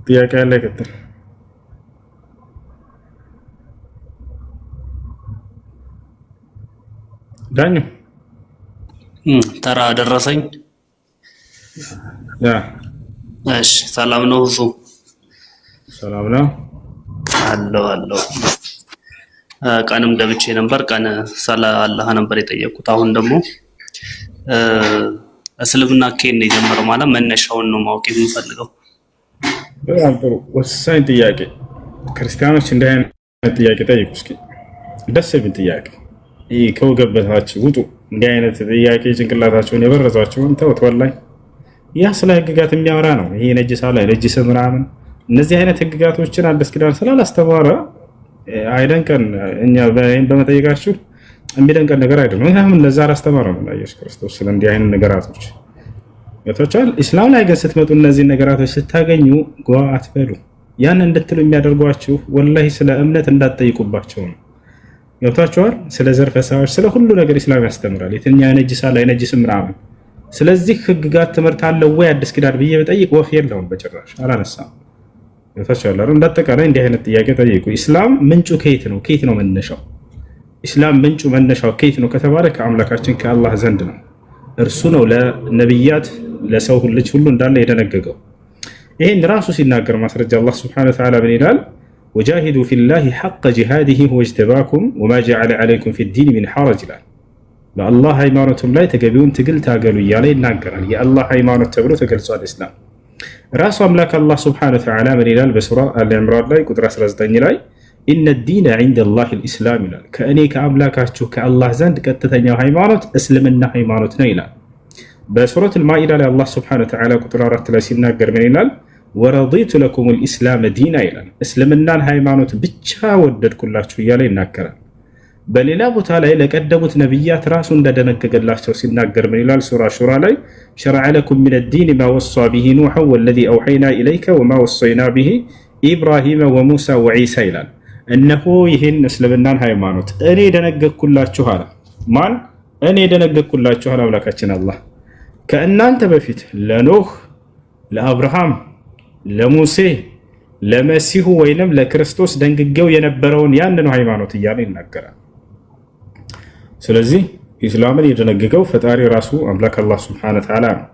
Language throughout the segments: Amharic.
ጥያቄ ያለ ይቀጥል። ዳኙ ተራ ደረሰኝ። ያ እሺ ሰላም ነው። እሱ ሰላም ነው አለው ቀንም ገብቼ ነበር። ቀን ስለ አላህ ነበር የጠየቁት። አሁን ደግሞ እስልምና ከየት ነው የጀመረው ማለት መነሻውን ነው ማወቅ የምፈልገው። በጣም ጥሩ ወሳኝ ጥያቄ። ክርስቲያኖች እንዲህ አይነት ጥያቄ ጠይቁ እስኪ። ደስ የሚል ጥያቄ። ይህ ከወገበታችሁ ውጡ። እንዲህ አይነት ጥያቄ ጭንቅላታቸውን የበረዛቸውን ተውት። ወላሂ ያ ስለ ህግጋት የሚያወራ ነው። ይሄ ነጅሳ ላይ ነጅስ ምናምን እነዚህ አይነት ህግጋቶችን አዲስ ኪዳን ስላላስተማረ አይደንቀን። እኛ በመጠየቃችሁ የሚደንቀን ነገር አይደለም። ምክንያቱም እንደዛ አላስተማረም ኢየሱስ ክርስቶስ ስለ እንዲህ አይነት ነገራቶች ገብቷችኋል። ኢስላም ላይ ግን ስትመጡ እነዚህ ነገራቶች ስታገኙ ጓ አትበሉ። ያን እንድትሉ የሚያደርጓችሁ ወላሂ ስለ እምነት እንዳትጠይቁባቸው ነው። ገብቷችኋል። ስለ ዘር ፈሳዎች፣ ስለ ሁሉ ነገር ኢስላም ያስተምራል። የትኛው ነጅሳል አይነጅስም ምናምን። ስለዚህ ህግጋት ትምህርት አለው ወይ አዲስ ኪዳን ብዬ በጠይቅ ወፍ የለውም በጭራሽ አላነሳም። ገብቷችኋል። እንዳጠቃላይ እንዲህ አይነት ጥያቄ ጠይቁ። ኢስላም ምንጩ ከየት ነው? ከየት ነው መነሻው? ኢስላም ምንጩ መነሻው ከየት ነው ከተባለ ከአምላካችን ከአላህ ዘንድ ነው። እርሱ ነው ለነብያት ለሰው ልጅ ሁሉ እንዳለ የደነገገው። ይሄን ራሱ ሲናገር ማስረጃ አላህ Subhanahu Wa Ta'ala ምን ይላል? ወጃሂዱ ፊላሂ ሐቀ ጂሃዲሂ ሁወ እጅተባኩም ወማ ጀዐለ ዐለይኩም ፊዲን ሚን ሐረጅ ይላል። በአላህ ሃይማኖትም ላይ ተገቢውን ትግል ታገሉ እያለ ይናገራል። የአላህ ሃይማኖት ተብሎ ተገልጿል ኢስላም። ራሱ አምላክ አላህ Subhanahu Wa Ta'ala ምን ይላል? በሱራ አሊ ኢምራን ላይ ቁጥር 19 ላይ ኢነ ዲነ ዒንደላሂ ልኢስላም ይላል። ከእኔ ከአምላካችሁ ከአላህ ዘንድ ቀጥተኛው ሃይማኖት እስልምና ሃይማኖት ነው ይላል። በሱረት አልማኢዳ ላይ አላህ Subhanahu Wa Ta'ala ቁጥር 4 ላይ ሲናገር ምን ይላል? ወረዲቱ ለኩም ልኢስላም ዲና ይላል። እስልምናን ሃይማኖት ብቻ ወደድኩላችሁ እያለ ይናገራል። በሌላ ቦታ ላይ ለቀደሙት ነቢያት ራሱ እንደደነገገላቸው ሲናገር ምን ይላል? ሱራ ሹራ ላይ ሸረዐ ለኩም ሚነ ዲን ማ ወሷ ቢሂ ኑሐን ወለዚ አውሐይና ኢለይከ ወማ ወሰይና ቢሂ ኢብራሂመ ወሙሳ ወዒሳ ይላል። እነሆ ይህን እስልምናን ሃይማኖት እኔ ደነገግኩላችሁ አለ። ማን? እኔ ደነገግኩላችሁ አለ አምላካችን አላህ። ከእናንተ በፊት ለኖህ፣ ለአብርሃም፣ ለሙሴ፣ ለመሲሁ ወይንም ለክርስቶስ ደንግጌው የነበረውን ያንኑ ሃይማኖት እያለ ይናገራል። ስለዚህ ኢስላምን የደነገገው ፈጣሪ ራሱ አምላክ አላህ Subhanahu Wa Ta'ala ነው።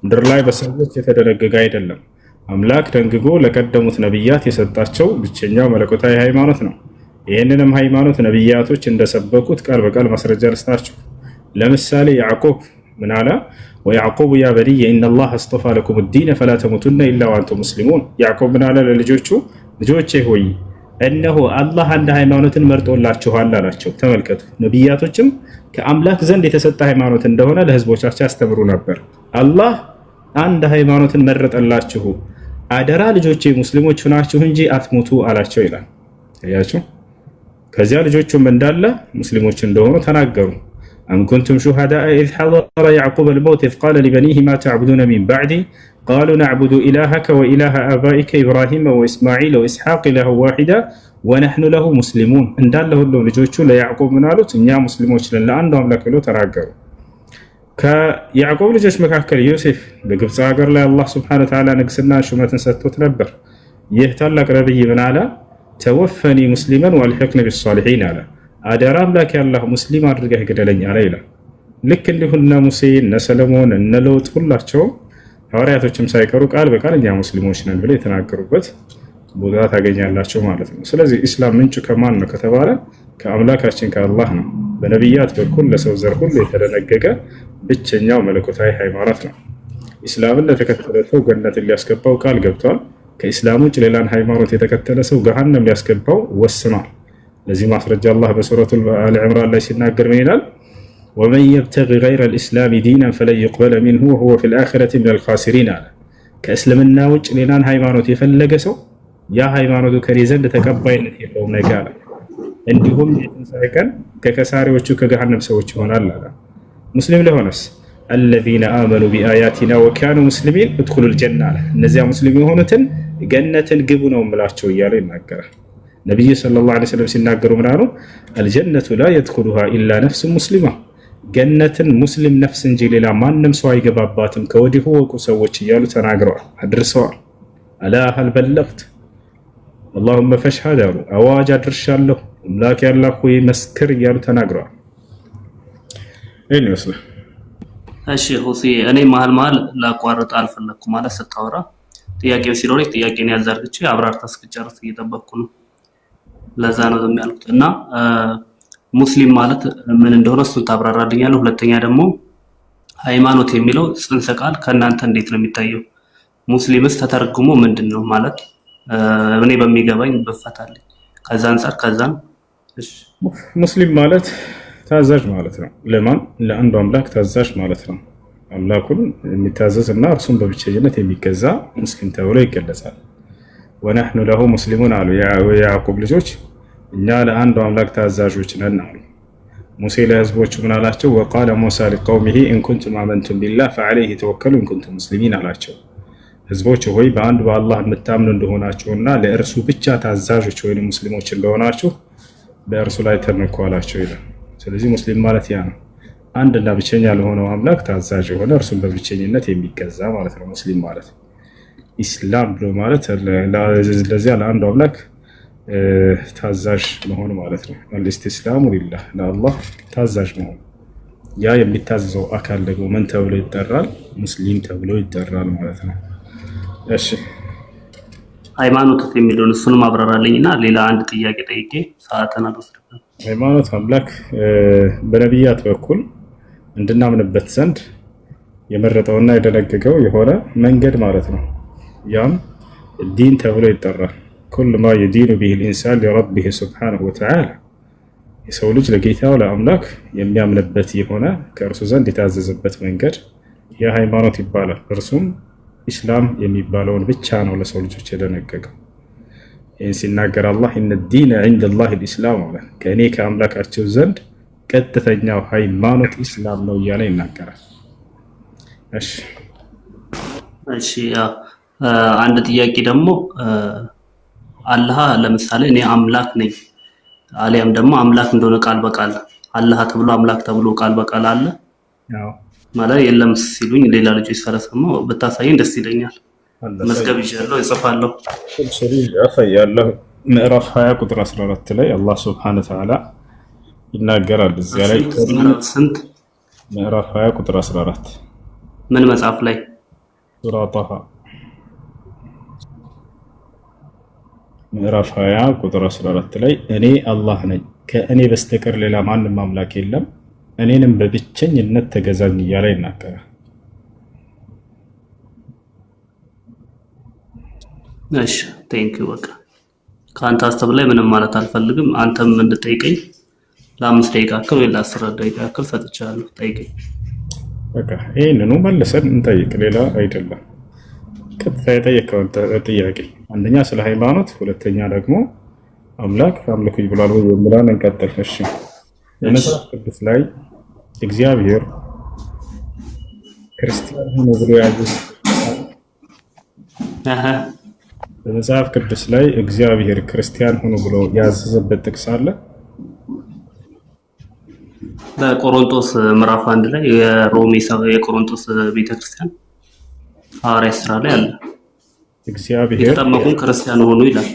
ምድር ላይ በሰዎች የተደነገገ አይደለም። አምላክ ደንግጎ ለቀደሙት ነብያት የሰጣቸው ብቸኛው መለኮታዊ ሃይማኖት ነው። ይህንንም ሃይማኖት ነብያቶች እንደሰበኩት ቃል በቃል ማስረጃ ልስጣችሁ። ለምሳሌ ያዕቆብ ምን አለ? ወያዕቆብ ያ በኒየ ኢነላህ አስጠፋ ለኩም ዲነ ፈላ ተሙቱነ ኢላ ወአንቱም ሙስሊሙን። ያዕቆብ ምን አለ ለልጆቹ? ልጆቼ ሆይ እነሆ አላህ አንድ ሃይማኖትን መርጦላችኋል አላቸው። ተመልከቱ፣ ነብያቶችም ከአምላክ ዘንድ የተሰጠ ሃይማኖት እንደሆነ ለህዝቦቻቸው ያስተምሩ ነበር። አላህ አንድ ሃይማኖትን መረጠላችሁ፣ አደራ ልጆቼ ሙስሊሞች ሆናችሁ እንጂ አትሙቱ አላቸው ይላል። ያያችሁ። ከዚያ ልጆቹም እንዳለ ሙስሊሞች እንደሆኑ ተናገሩ። أم كنتم شهداء إذ حضر يعقوب الموت إذ قال لبنيه ما تعبدون من بعدي قالوا نعبد إلهك وإله آبائك إبراهيم وإسماعيل وإسحاق إله واحدا ونحن له مسلمون እንዳለ ሁሉ ልጆቹ ለያዕቆብ ምን አሉት? እኛ ሙስሊሞች ነን ለአንዱ አምላክ ብለው ተናገሩ። ከያዕቆብ ልጆች መካከል ዮሴፍ በግብፅ ሀገር ላይ አላህ Subhanahu Wa Ta'ala ንግስና ሹመትን ሰጥቶት ነበር። ይህ ታላቅ ነብይ ምን አለ? ተወፈኒ ሙስሊመን ወአልሂቅኒ ቢሷሊሒን አለ። አደራ አምላክ ያላህ ሙስሊም አድርገህ ግደለኝ አለ ይላል። ልክ እንዲሁ እነ ሙሴ፣ እነ ሰለሞን፣ እነ ሎጥ ሁላቸውም ሐዋርያቶችም ሳይቀሩ ቃል በቃል እኛ ሙስሊሞች ነን ብለው የተናገሩበት ቦታ ታገኛላቸው ማለት ነው። ስለዚህ ኢስላም ምንጩ ከማን ነው ከተባለ ከአምላካችን ከአላህ ነው። በነቢያት በኩል ለሰው ዘር ሁሉ የተደነገገ ብቸኛው መለኮታዊ ሃይማኖት ነው። ኢስላምን ለተከተለ ሰው ገነትን ሊያስገባው ቃል ገብቷል። ከኢስላም ውጭ ሌላን ሃይማኖት የተከተለ ሰው ገሃነም ሊያስገባው ወስኗል። ለዚህ ማስረጃ አላህ በሱረቱል አሊ ኢምራን ላይ ሲናገር ምን ይላል? ወመን የብተጊ ገይረ ልእስላሚ ዲናን ፈለን ዩቅበለ ሚንሁ ወሁወ ፊል አኺረቲ ሚነል ኻሲሪን አለ። ከእስልምና ውጭ ሌላን ሃይማኖት የፈለገ ሰው ያ ሃይማኖቱ ከኔ ዘንድ ተቀባይነት የለውም ነገ አለ። እንዲሁም የትንሣኤ ቀን ከከሳሪዎቹ ከገሃነም ሰዎች ይሆናል አለ። ሙስሊም ለሆነስ አለዚነ አመኑ ቢአያቲና ወካኑ ሙስሊሚን እድኹሉል ጀና አለ። እነዚያ ሙስሊም የሆኑትን ገነትን ግቡ ነው የምላቸው እያለ ይናገራል። ነቢዩ ሰለላሁ ዐለይሂ ወሰለም ሲናገሩ ምን አሉ? አልጀነቱ ላ የድኹሉሃ ኢላ ነፍሱ ሙስሊማ፣ ገነትን ሙስሊም ነፍስ እንጂ ሌላ ማንም ሰው አይገባባትም ከወዲሁ ወቁ ሰዎች እያሉ ተናግረዋል፣ አድርሰዋል። አላ ሀል በለግት አላሁመ ፈሽሀድ አሉ። አዋጅ አድርሻለሁ አምላክ ያላህ ሆይ መስክር እያሉ ተናግረዋል። ይህን ይመስላል። እሺ ሁሴ፣ እኔ መሀል ላቋርጥ አልፈለኩም ማለት ስታወራ ጥያቄው ሲኖረኝ ጥያቄን ያዛርግቼ አብራርታ እስክጨርስ እየጠበቅኩ ነው። ለዛ ነው ዝም ያልኩት እና ሙስሊም ማለት ምን እንደሆነ እሱን ታብራራልኛለህ። ሁለተኛ ደግሞ ሃይማኖት የሚለው ጽንሰ ቃል ከእናንተ እንዴት ነው የሚታየው? ሙስሊምስ ተተርጉሞ ምንድን ነው ማለት እኔ በሚገባኝ በፈታልኝ ከዛ አንፃር ከዛም። እሺ ሙስሊም ማለት ታዛዥ ማለት ነው። ለማን? ለአንዱ አምላክ ታዛዥ ማለት ነው። አምላኩን የሚታዘዝ እና እርሱን በብቸኝነት የሚገዛ ሙስሊም ተብሎ ይገለጻል። ወነሕኑ ለሁ ሙስሊሙን አሉ የያዕቁብ ልጆች እኛ ለአንዱ አምላክ ታዛዦች ነን አሉ። ሙሴ ለህዝቦቹ ምን አላቸው? ወቃለ ሙሳ ሊቀውሚሂ ኢንኩንቱም አመንቱም ቢላህ ፈዐለይሂ ተወከሉ ኢንኩንቱም ሙስሊሚን አላቸው። ህዝቦች ሆይ በአንድ በአላህ የምታምኑ እንደሆናችሁና ለእርሱ ብቻ ታዛዦች ወይም ሙስሊሞች እንደሆናችሁ በእርሱ ላይ ተመኩ አላቸው ይላል። ስለዚህ ሙስሊም ማለት ያ ነው። አንድና ብቸኛ ለሆነው አምላክ ታዛዥ የሆነ እርሱን በብቸኝነት የሚገዛ ማለት ነው ሙስሊም ማለት። ኢስላም ብሎ ማለት ለዚያ ለአንዱ አምላክ ታዛዥ መሆን ማለት ነው። አልኢስቲስላሙ ሊላህ ለአላህ ታዛዥ መሆን። ያ የሚታዘዘው አካል ደግሞ ምን ተብሎ ይጠራል? ሙስሊም ተብሎ ይጠራል ማለት ነው። እሺ ሃይማኖት የሚለውን እሱንም አብራራልኝና ሌላ አንድ ጥያቄ ጠይቄ ሰዓትን አልወስድም። ሃይማኖት አምላክ በነቢያት በኩል እንድናምንበት ዘንድ የመረጠውና የደነገገው የሆነ መንገድ ማለት ነው። ያም ዲን ተብሎ ይጠራል። ኩል ማ የዲኑ ቢሂ ልኢንሳን ሊረቢህ ሱብሓነሁ ወተዓላ የሰው ልጅ ለጌታው ለአምላክ የሚያምንበት የሆነ ከእርሱ ዘንድ የታዘዘበት መንገድ የሃይማኖት ይባላል። እርሱም ኢስላም የሚባለውን ብቻ ነው ለሰው ልጆች የደነገገው። ይህን ሲናገር አላህ ኢነ ዲነ ዒንደላሂ ልኢስላም አለ። ከእኔ ከአምላካቸው ዘንድ ቀጥተኛው ሃይማኖት ኢስላም ነው እያለ ይናገራል። እሺ አንድ ጥያቄ ደግሞ አላህ ለምሳሌ እኔ አምላክ ነኝ አሊያም ደግሞ አምላክ እንደሆነ ቃል በቃል አላህ ተብሎ አምላክ ተብሎ ቃል በቃል አለ ማለት የለም ሲሉኝ ሌላ ልጆች ስለሰማሁ ብታሳየኝ ደስ ይለኛል። መዝገብ ይዣለሁ እጽፋለሁ። ያለው ምዕራፍ 20 ቁጥር 14 ላይ አላህ ሱብሓነሁ ወተዓላ ይናገራል። እዚያ ላይ ስንት? ምዕራፍ 20 ቁጥር 14 ምን መጽሐፍ ላይ? ሱራ ጣሃ ምዕራፍ 20 ቁጥር 14 ላይ እኔ አላህ ነኝ ከእኔ በስተቀር ሌላ ማንም አምላክ የለም እኔንም በብቸኝነት ተገዛኝ እያለ ይናገራል። እሺ ቴንክ ዩ። በቃ ከአንተ ሀሳብ ላይ ምንም ማለት አልፈልግም። አንተም እንድጠይቀኝ ለ5 ደቂቃ ያክል ወይ ለ10 ደቂቃ ያክል ሰጥቻለሁ። ጠይቀኝ። በቃ ይሄንኑ መልሰን እንጠይቅ፣ ሌላ አይደለም። ቀጥታ የጠየቀውን ጥያቄ አንደኛ ስለ ሃይማኖት፣ ሁለተኛ ደግሞ አምላክ አምልኩኝ ብሏል ወይ የሚለውን እንቀጥል። እሺ በመጽሐፍ ቅዱስ ላይ እግዚአብሔር ክርስቲያን ሆኖ ብሎ ያዘዘ በመጽሐፍ ቅዱስ ላይ እግዚአብሔር ክርስቲያን ሆኖ ብሎ ያዘዘበት ጥቅስ አለ? በቆሮንቶስ ምዕራፍ 1 ላይ የቆሮንቶስ ቤተክርስቲያን ሐዋርያ ሥራ ላይ አለ። እግዚአብሔር የተጠመቁ ክርስቲያን ሆኑ ይላል።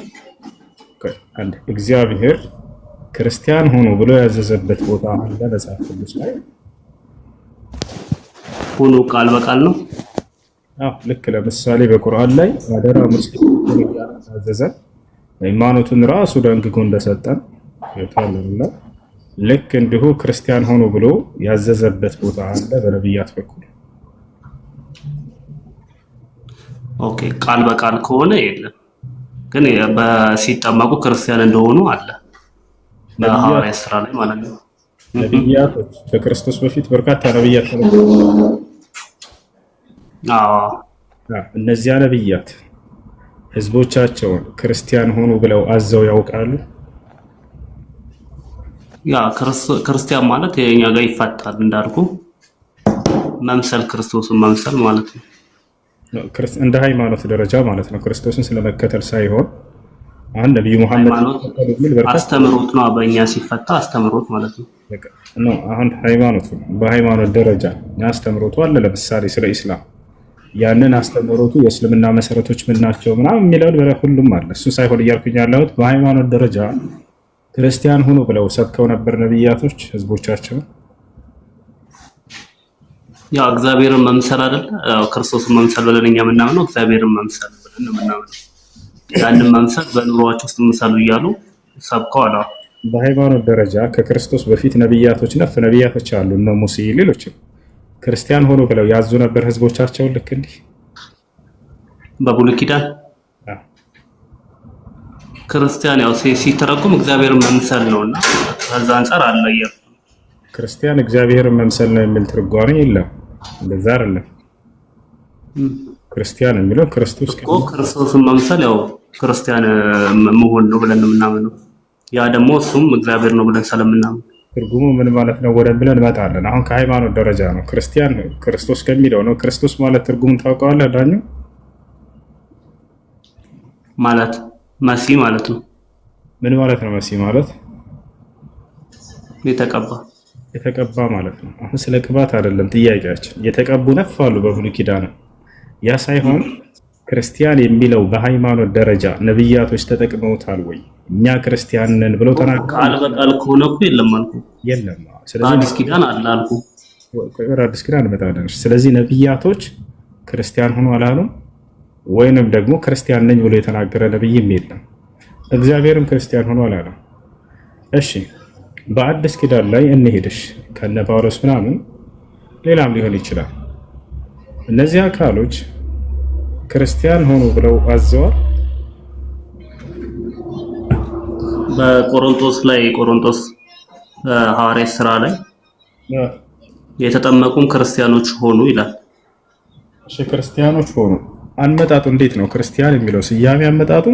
እግዚአብሔር ክርስቲያን ሆኖ ብሎ ያዘዘበት ቦታ አለ መጽሐፍ ቅዱስ ላይ? ሆኖ ቃል በቃል ነው? ልክ ለምሳሌ በቁርአን ላይ አደራ ሙስሊም ያዘዘ ሃይማኖቱን ራሱ ደንግጎ እንደሰጠን ይታለና ልክ እንዲሁ ክርስቲያን ሆኖ ብሎ ያዘዘበት ቦታ አለ በነብያት በኩል። ኦኬ ቃል በቃል ከሆነ የለም፣ ግን ሲጠመቁ ክርስቲያን እንደሆኑ አለ በሐዋርያት ሥራ ላይ ማለት ነው። ነብያቶች ከክርስቶስ በፊት በርካታ ነብያት እነዚያ ነብያት ህዝቦቻቸውን ክርስቲያን ሆኑ ብለው አዘው ያውቃሉ? ያ ክርስቲያን ማለት የኛ ጋር ይፋታል እንዳልኩ መምሰል ክርስቶስን መምሰል ማለት ነው። እንደ ሃይማኖት ደረጃ ማለት ነው። ክርስቶስን ስለመከተል ሳይሆን አንድ ነብዩ መሐመድ አስተምሮት ነው። በእኛ ሲፈታ አስተምሮት ማለት ነው። አሁን ሃይማኖት በሃይማኖት ደረጃ አስተምሮቱ አለ። ለምሳሌ ስለ ኢስላም ያንን አስተምህሮቱ የእስልምና መሰረቶች ምን ናቸው ምናምን የሚለውን ሁሉም አለ። እሱ ሳይሆን እያልኩኝ ያለሁት በሃይማኖት ደረጃ ክርስቲያን ሁኑ ብለው ሰብከው ነበር ነብያቶች ህዝቦቻቸውን። ያው እግዚአብሔርን መምሰል አይደል? ያው ክርስቶስን መምሰል ብለን እኛ የምናምነው እግዚአብሔርን መምሰል ብለን ነው የምናምነው። ያንን መምሰል በኑሯቸው ውስጥ ምሳሉ እያሉ ሰብከዋል። በሃይማኖት ደረጃ ከክርስቶስ በፊት ነብያቶች ነብያቶች አሉ፣ እነ ሙሴ ሌሎችም ክርስቲያን ሆኖ ብለው ያዙ ነበር ህዝቦቻቸውን። ልክ እንዲህ በብሉይ ኪዳን ክርስቲያን ያው ሲተረጎም እግዚአብሔርን መምሰል ነውና ከዛ አንፃር አለ ይላል። ክርስቲያን እግዚአብሔርን መምሰል ነው የሚል ትርጓሜ የለም። እንደዛ አይደለም። ክርስቲያን የሚለው ክርስቶስን መምሰል ያው ክርስቲያን መሆን ነው ብለን የምናምነው። ያ ደግሞ እሱም እግዚአብሔር ነው ብለን ስለምናምን ትርጉሙ ምን ማለት ነው ወደ ብለን እንመጣለን። አሁን ከሃይማኖት ደረጃ ነው። ክርስቲያን ክርስቶስ ከሚለው ነው። ክርስቶስ ማለት ትርጉሙን ታውቀዋለህ ዳኙ? ማለት መሲህ ማለት ነው። ምን ማለት ነው መሲህ ማለት? የተቀባ ማለት ነው። አሁን ስለ ቅባት አይደለም ጥያቄያችን። የተቀቡ ነፍ አሉ በብሉይ ኪዳን። ያ ሳይሆን ክርስቲያን የሚለው በሃይማኖት ደረጃ ነብያቶች ተጠቅመውታል ወይ? እኛ ክርስቲያን ነን ብለው ተናገሩ? ቃል በቃል ከሆነ እኮ የለም አልኩ። የለም። ስለዚህ አዲስ ኪዳን አለ አልኩ። አዲስ ኪዳን መጣለን። ስለዚህ ነብያቶች ክርስቲያን ሆኖ አላሉም፣ ወይንም ደግሞ ክርስቲያን ነኝ ብሎ የተናገረ ነብይም የለም። እግዚአብሔርም ክርስቲያን ሆኖ አላለም። እሺ በአዲስ ኪዳን ላይ እንሄድሽ ከነ ጳውሎስ ምናምን ሌላም ሊሆን ይችላል። እነዚህ አካሎች ክርስቲያን ሆኖ ብለው አዘዋል። በቆሮንቶስ ሐዋርያት ሥራ ላይ የተጠመቁም ክርስቲያኖች ሆኑ ይላል። እሺ ክርስቲያኖች ሆኑ። አመጣጡ እንዴት ነው? ክርስቲያን የሚለው ስያሜ አመጣጡ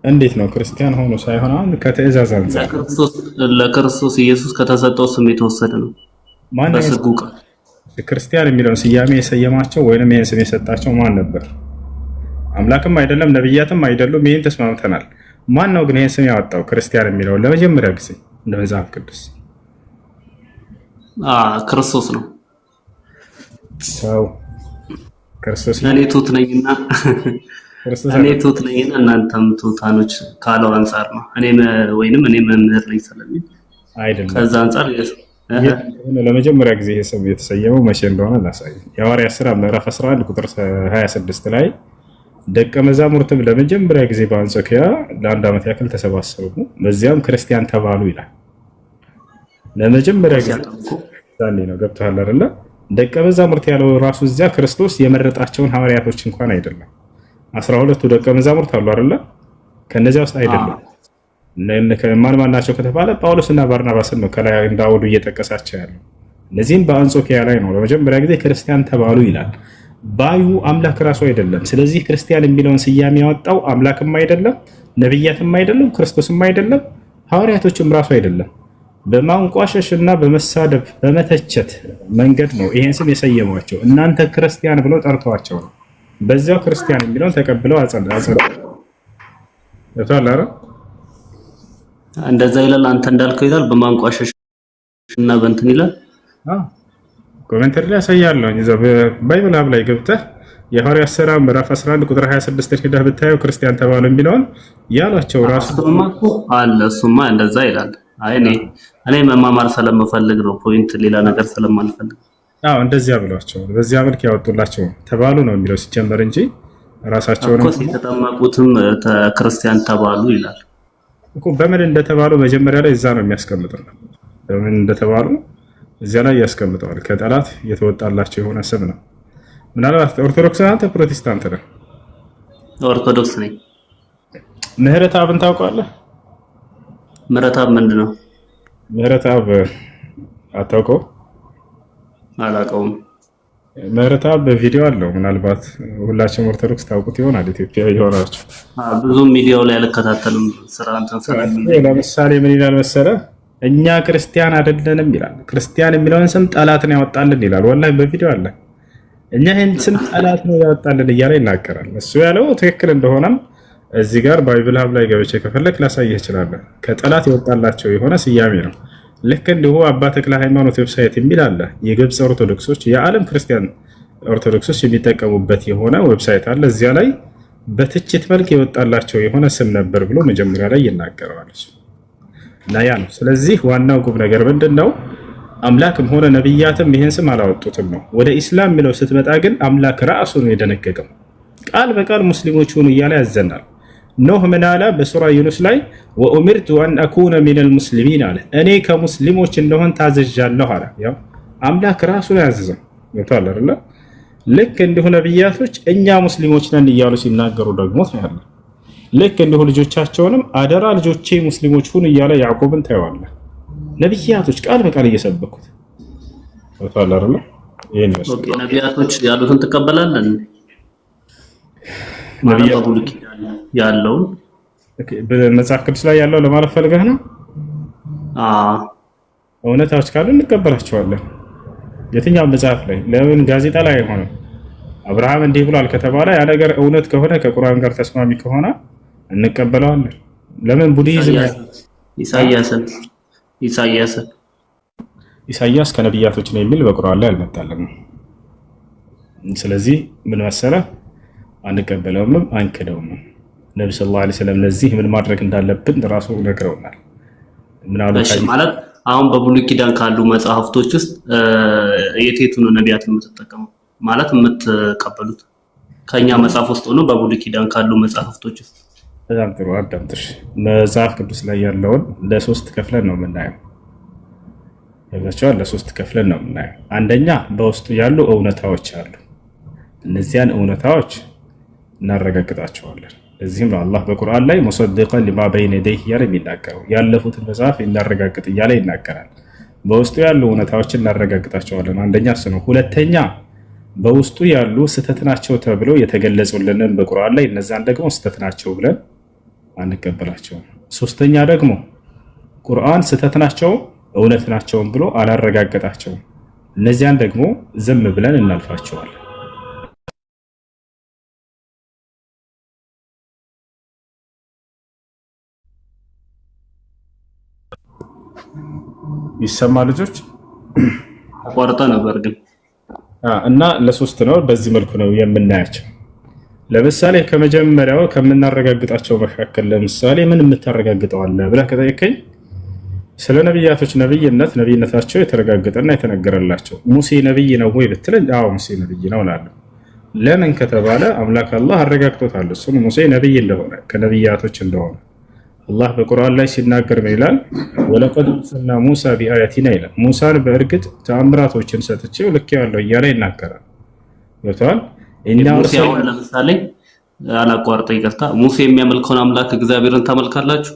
እንዴት ነው? ክርስቲያን ሆኖ ሳይሆን አሁን ከትእዛዝ አንፃር ለክርስቶስ ኢየሱስ ከተሰጠው ስም የተወሰደ ነው። በስጉ ቃል ክርስቲያን የሚለውን ስያሜ የሰየማቸው ወይንም ይህን ስም የሰጣቸው ማን ነበር? አምላክም አይደለም ነብያትም አይደሉም። ይህን ተስማምተናል። ማን ነው ግን ይህን ስም ያወጣው ክርስቲያን የሚለውን ለመጀመሪያ ጊዜ እንደ መጽሐፍ ቅዱስ? ክርስቶስ ነው። ሰው ክርስቶስ እኔ ትሁት ነኝና እናንተም ትሁታኖች ካለው አንፃር ነው። እኔ መምህር ነኝ ስለሚል አይደለም። ከዛ አንፃር ለመጀመሪያ ጊዜ ይሄ ስም የተሰየመው መቼ እንደሆነ ላሳይ። የሐዋርያት ሥራ ምዕራፍ 11 ቁጥር 26 ላይ ደቀ መዛሙርትም ለመጀመሪያ ጊዜ በአንጾኪያ ለአንድ ዓመት ያክል ተሰባሰቡ፣ በዚያም ክርስቲያን ተባሉ ይላል። ለመጀመሪያ ጊዜ ነው። ገብቶሃል አይደለ? ደቀ መዛሙርት ያለው ራሱ እዚያ ክርስቶስ የመረጣቸውን ሐዋርያቶች እንኳን አይደለም። 12ቱ ደቀ መዛሙርት አሉ አይደለ? ከነዚያ ውስጥ አይደለም። ማን ናቸው ከተባለ ጳውሎስና ባርናባስን ነው ከላይ እንዳወዱ እየጠቀሳቸው ያለው። እነዚህም በአንጾኪያ ላይ ነው ለመጀመሪያ ጊዜ ክርስቲያን ተባሉ ይላል። ባዩ አምላክ ራሱ አይደለም። ስለዚህ ክርስቲያን የሚለውን ስያሜ ያወጣው አምላክም አይደለም፣ ነብያትም አይደለም፣ ክርስቶስም አይደለም፣ ሐዋርያቶችም ራሱ አይደለም። በማንቋሸሽ እና በመሳደብ በመተቸት መንገድ ነው ይሄን ስም የሰየሟቸው። እናንተ ክርስቲያን ብለው ጠርተዋቸው ነው። በዚያው ክርስቲያን የሚለውን ተቀብለው እንደዛ ይላል። አንተ እንዳልከው ይላል በማንቋሸሽ እና በእንትን ይላል። ኮሜንተሪ ላይ ያሳያለሁ። እዛ በባይብል ሀብ ላይ ገብተህ የሐዋርያት ሥራ ምዕራፍ 11 ቁጥር 26 ሄደህ ብታየው ክርስቲያን ተባሉ የሚለውን ያሏቸው ራሱ አለ። እሱማ እንደዛ ይላል። አይ እኔ መማማር ስለምፈልግ ነው፣ ፖይንት ሌላ ነገር ስለማልፈልግ። እንደዚያ ብሏቸው በዚያ መልክ ያወጡላቸው ተባሉ ነው የሚለው ሲጀመር እንጂ ራሳቸው ነው የተጠመቁትም ክርስቲያን ተባሉ ይላል እኮ። በምን እንደተባሉ መጀመሪያ ላይ እዛ ነው የሚያስቀምጠው። በምን እንደተባሉ እዚያ ላይ ያስቀምጠዋል። ከጠላት የተወጣላቸው የሆነ ስም ነው። ምናልባት ኦርቶዶክስ አንተ ፕሮቴስታንት ነህ? ኦርቶዶክስ ነኝ። ምህረት አብን ታውቀዋለህ? ምህረት አብ ምንድን ነው? ምህረት አብ አታውቀው? አላውቀውም። ምህረት አብ በቪዲዮ አለው። ምናልባት ሁላችሁም ኦርቶዶክስ ታውቁት ይሆናል። ኢትዮጵያ ይሆናችሁ። ብዙ ሚዲያው ላይ አልከታተልም። ስራ እንትን ለምሳሌ ምን ይላል መሰለህ? እኛ ክርስቲያን አይደለንም ይላል። ክርስቲያን የሚለውን ስም ጠላት ነው ያወጣልን ይላል። ወላሂ በቪዲዮ አለ። እኛ ይህን ስም ጠላት ነው ያወጣልን እያለ ይናገራል። እሱ ያለው ትክክል እንደሆነም እዚህ ጋር ባይብል ሀብ ላይ ገብቼ ከፈለክ ላሳየህ እችላለሁ። ከጠላት የወጣላቸው የሆነ ስያሜ ነው። ልክ እንዲሁ አባ ተክለ ሃይማኖት ዌብሳይት የሚል አለ። የግብፅ ኦርቶዶክሶች የዓለም ክርስቲያን ኦርቶዶክሶች የሚጠቀሙበት የሆነ ዌብሳይት አለ። እዚያ ላይ በትችት መልክ የወጣላቸው የሆነ ስም ነበር ብሎ መጀመሪያ ላይ ይናገረዋል እና ያ ነው። ስለዚህ ዋናው ቁም ነገር ምንድነው? አምላክም ሆነ ነብያትም ይሄን ስም አላወጡትም ነው። ወደ ኢስላም የሚለው ስትመጣ ግን አምላክ ራሱ ነው የደነገገው። ቃል በቃል ሙስሊሞች ሁኑ እያለ ያዘናል። ኖህ ምን አለ በሱራ ዩኑስ ላይ ወኡሚርቱ አን አኩነ ሚነል ሙስሊሚን አለ። እኔ ከሙስሊሞች እንደሆን ታዘዣለሁ አለ። ያው አምላክ ራሱ ነው ያዘዘው። ይታል አይደል? ልክ እንዲሁ ነብያቶች እኛ ሙስሊሞች ነን እያሉ ሲናገሩ ደግሞ ታያለ። ልክ እንዲሁ ልጆቻቸውንም አደራ ልጆቼ ሙስሊሞች ሁኑ እያለ ያዕቆብን ታየዋለህ። ነብያቶች ቃል በቃል እየሰበኩት ይታል አይደል? ይሄን ነው ነብያቶች ያሉትን ትቀበላለህ? ነብያቱ ያለውን በመጽሐፍ ቅዱስ ላይ ያለው ለማለት ፈልገህ ነው? እውነታዎች ካሉ እንቀበላቸዋለን። የትኛው መጽሐፍ ላይ ለምን ጋዜጣ ላይ አይሆንም? አብርሃም እንዲህ ብሏል ከተባለ ያ ነገር እውነት ከሆነ ከቁርአን ጋር ተስማሚ ከሆነ እንቀበለዋለን። ለምን ቡድሂዝም ኢሳይያስ ከነብያቶች ነው የሚል በቁርአን ላይ አልመጣልንም። ስለዚህ ምን መሰለህ አንቀበለውም አንክደውም። ነብዩ ሰለላሁ ዐለይሂ ወሰለም ለዚህ ምን ማድረግ እንዳለብን ራሱ ነግረውናል። ምን አሉ ማለት አሁን በብሉይ ኪዳን ካሉ መጽሐፍቶች ውስጥ የቴቱን ነብያት የምትጠቀመው ማለት የምትቀበሉት ከኛ መጽሐፍ ውስጥ ሆኖ በብሉይ ኪዳን ካሉ መጽሐፍቶች ውስጥ? በጣም ጥሩ አዳምጥሽ። መጽሐፍ ቅዱስ ላይ ያለውን ለሶስት ከፍለን ነው የምናየው። ለሶስት ከፍለን ነው የምናየው። አንደኛ በውስጡ ያሉ እውነታዎች አሉ። እነዚያን እውነታዎች እናረጋግጣቸዋለን። ለዚህም ነው አላህ በቁርአን ላይ ሙሰድቀን ሊማ በይነ የደይህ እያለ የሚናገረው። ያለፉትን መጽሐፍ እናረጋግጥ እያለ ይናገራል። በውስጡ ያሉ እውነታዎችን እናረጋግጣቸዋለን። አንደኛ እሱ ነው። ሁለተኛ በውስጡ ያሉ ስህተት ናቸው ተብሎ የተገለጹልንን በቁርአን ላይ እነዛን ደግሞ ስህተት ናቸው ብለን አንቀበላቸውም። ሶስተኛ ደግሞ ቁርአን ስህተት ናቸው እውነት ናቸውም ብሎ አላረጋገጣቸውም። እነዚያን ደግሞ ዝም ብለን እናልፋቸዋለን። ይሰማ ልጆች አቋርጣ ነበር ግን እና ለሶስት ነው። በዚህ መልኩ ነው የምናያቸው። ለምሳሌ ከመጀመሪያው ከምናረጋግጣቸው መካከል ለምሳሌ ምን የምታረጋግጠው አለ ብለህ ከጠየቀኝ ስለ ነብያቶች ነብይነታቸው የተረጋገጠና የተነገረላቸው ሙሴ ነብይ ነው ወይ ብትለኝ አዎ ሙሴ ነብይ ነው እላለሁ። ለምን ከተባለ አምላክ አላህ አረጋግጦታል እሱን ሙሴ ነብይ እንደሆነ ከነብያቶች እንደሆነ። አላህ በቁርአን ላይ ሲናገር ምን ይላል? ወለቀድ አርሰልና ሙሳ ቢአያቲና ይላል። ሙሳን በእርግጥ ተአምራቶችን ሰጥቼው ልኬዋለሁ እያለ ይናገራል። ገብቶሃል? ለምሳሌ አላቋርጠ ይቅርታ፣ ሙሴ የሚያመልከውን አምላክ እግዚአብሔርን ታመልካላችሁ?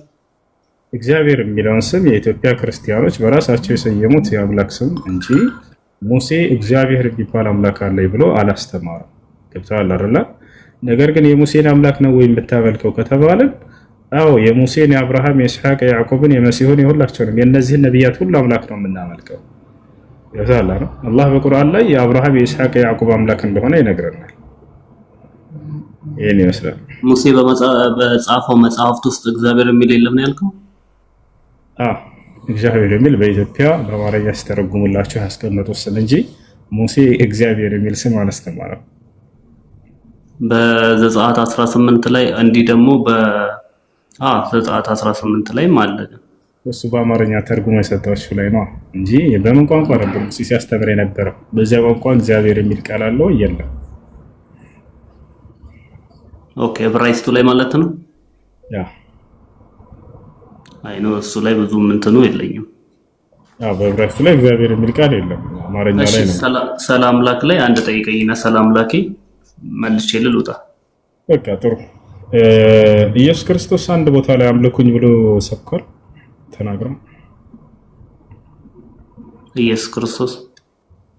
እግዚአብሔር የሚለውን ስም የኢትዮጵያ ክርስቲያኖች በራሳቸው የሰየሙት የአምላክ ስም እንጂ ሙሴ እግዚአብሔር የሚባል አምላክ አለ ብሎ አላስተማረም። ገብቶሃል አይደል? ነገር ግን የሙሴን አምላክ ነው ወይ የምታመልከው ከተባለ አዎ የሙሴን፣ የአብርሃም፣ የኢስሐቅ፣ የያዕቆብን፣ የመሲሁን የሁላቸውንም የእነዚህን ነብያት ሁሉ አምላክ ነው የምናመልከው። ያዛላ ነው አላህ በቁርአን ላይ የአብርሃም፣ የኢስሐቅ፣ የያዕቆብ አምላክ እንደሆነ ይነግረናል። ይሄን ይመስላል። ሙሴ በጻፈው መጽሐፍት ውስጥ እግዚአብሔር የሚል የለም ነው ያልከው? እግዚአብሔር የሚል በኢትዮጵያ በአማርኛ ሲተረጉሙላቸው ያስቀመጡት ስም እንጂ ሙሴ እግዚአብሔር የሚል ስም አላስተማረም። በዘጸአት 18 ላይ እንዲህ ደግሞ ዘጸአት 18 ላይ ማለት ነው እሱ በአማርኛ ተርጉሞ የሰጣችሁ ላይ ነው እንጂ በምን ቋንቋ ነበር ሙሴ ሲያስተምር የነበረው? በዚያ ቋንቋ እግዚአብሔር የሚል ቃል አለው የለም? ኦኬ ዕብራይስጡ ላይ ማለት ነው። ያ አይ ነው እሱ ላይ ብዙ ምንትኑ የለኝም። በዕብራይስጡ ላይ እግዚአብሔር የሚል ቃል የለም። አማርኛ ላይ ነው። ሰላም ላክ ላይ አንድ ጠይቀኝና ሰላም ላኪ መልሼ ልውጣ። በቃ ጥሩ። ኢየሱስ ክርስቶስ አንድ ቦታ ላይ አምልኩኝ ብሎ ሰብኳል ተናግሯል። ኢየሱስ ክርስቶስ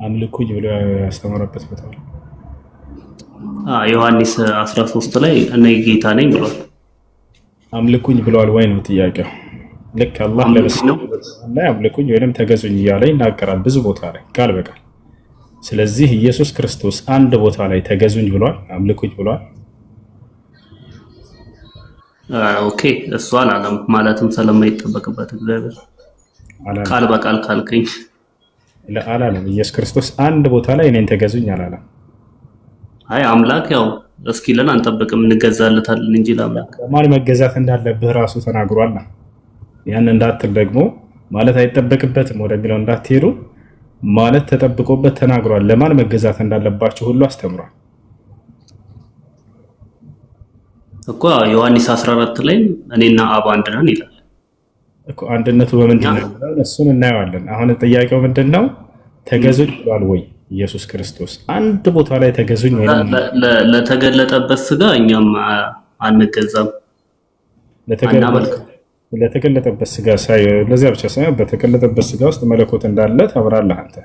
አምልኩኝ ብሎ ያስተማረበት ቦታ ላይ ዮሐንስ 13 ላይ እኔ ጌታ ነኝ ብሏል። አምልኩኝ ብሏል ወይ ነው ጥያቄው? ልክ አላህ ላይ አምልኩኝ ወይንም ተገዙኝ እያለ ይናገራል ብዙ ቦታ ላይ ቃል በቃል። ስለዚህ ኢየሱስ ክርስቶስ አንድ ቦታ ላይ ተገዙኝ ብሏል፣ አምልኩኝ ብሏል። ኦኬ እሱ አላለም ማለትም ስለማይጠበቅበት እግዚአብሔር ቃል በቃል ካልከኝ አላለም። ኢየሱስ ክርስቶስ አንድ ቦታ ላይ እኔን ተገዙኝ አላለም። አይ አምላክ ያው እስኪለን አንጠብቅም እንገዛለታለን እንጂ ለአምላክ ለማን መገዛት እንዳለብህ ራሱ ተናግሯል። ያን እንዳትል ደግሞ ማለት አይጠበቅበትም ወደሚለው እንዳትሄዱ ማለት ተጠብቆበት ተናግሯል። ለማን መገዛት እንዳለባችሁ ሁሉ አስተምሯል እኮ ዮሐንስ 14 ላይ እኔና አብ አንድ ነን ይላል እኮ። አንድነቱ በምንድን ነው? እሱን እናየዋለን። አሁን ጥያቄው ምንድነው? ተገዙኝ ብሏል ወይ ኢየሱስ ክርስቶስ? አንድ ቦታ ላይ ተገዙኝ ወይ? ለተገለጠበት ስጋ እኛም አንገዛም። ለተገለጠበት ስጋ ሳይ ለዚያ ብቻ ሳይሆን በተገለጠበት ስጋ ውስጥ መለኮት እንዳለ ታምናለህ አንተ።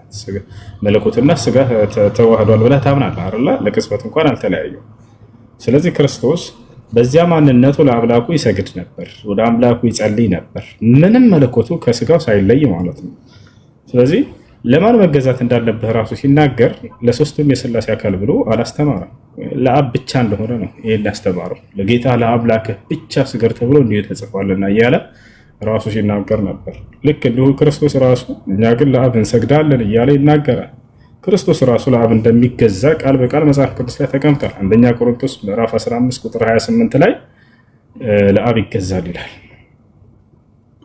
መለኮትና ስጋ ተዋህዷል ብለህ ታምናለህ አይደል? ለቅጽበት እንኳን አልተለያዩም። ስለዚህ ክርስቶስ በዚያ ማንነቱ ለአምላኩ ይሰግድ ነበር፣ ወደ አምላኩ ይጸልይ ነበር፣ ምንም መለኮቱ ከስጋው ሳይለይ ማለት ነው። ስለዚህ ለማን መገዛት እንዳለብህ ራሱ ሲናገር ለሶስቱም የሥላሴ አካል ብሎ አላስተማረም። ለአብ ብቻ እንደሆነ ነው ይሄን ያስተማረው። ለጌታ ለአምላክህ ብቻ ስገድ ተብሎ እንዲሁ ተጽፏልና እያለ ራሱ ሲናገር ነበር። ልክ እንዲሁ ክርስቶስ ራሱ እኛ ግን ለአብ እንሰግዳለን እያለ ይናገራል። ክርስቶስ ራሱ ለአብ እንደሚገዛ ቃል በቃል መጽሐፍ ቅዱስ ላይ ተቀምጧል። አንደኛ ቆሮንቶስ ምዕራፍ 15 ቁጥር 28 ላይ ለአብ ይገዛል ይላል።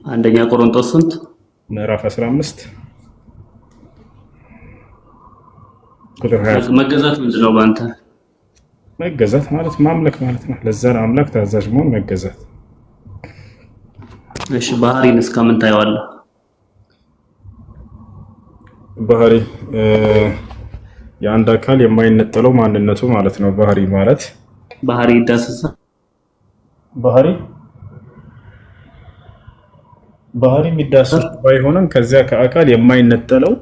አንደኛ ቆሮንቶስ ስንት? ምዕራፍ 15 ቁጥር 28። መገዛት ምንድነው ባንተ? መገዛት ማለት ማምለክ ማለት ነው። ለዛ አምላክ ታዛዥ መሆን መገዛት። እሺ ባህሪን እስከምን ታየዋለህ? ባህሪ የአንድ አካል የማይነጠለው ማንነቱ ማለት ነው። ባህሪ ማለት ባህሪ ይዳሰሳል። ባህሪ የሚዳሰስ ባይሆንም ከዚያ ከአካል የማይነጠለው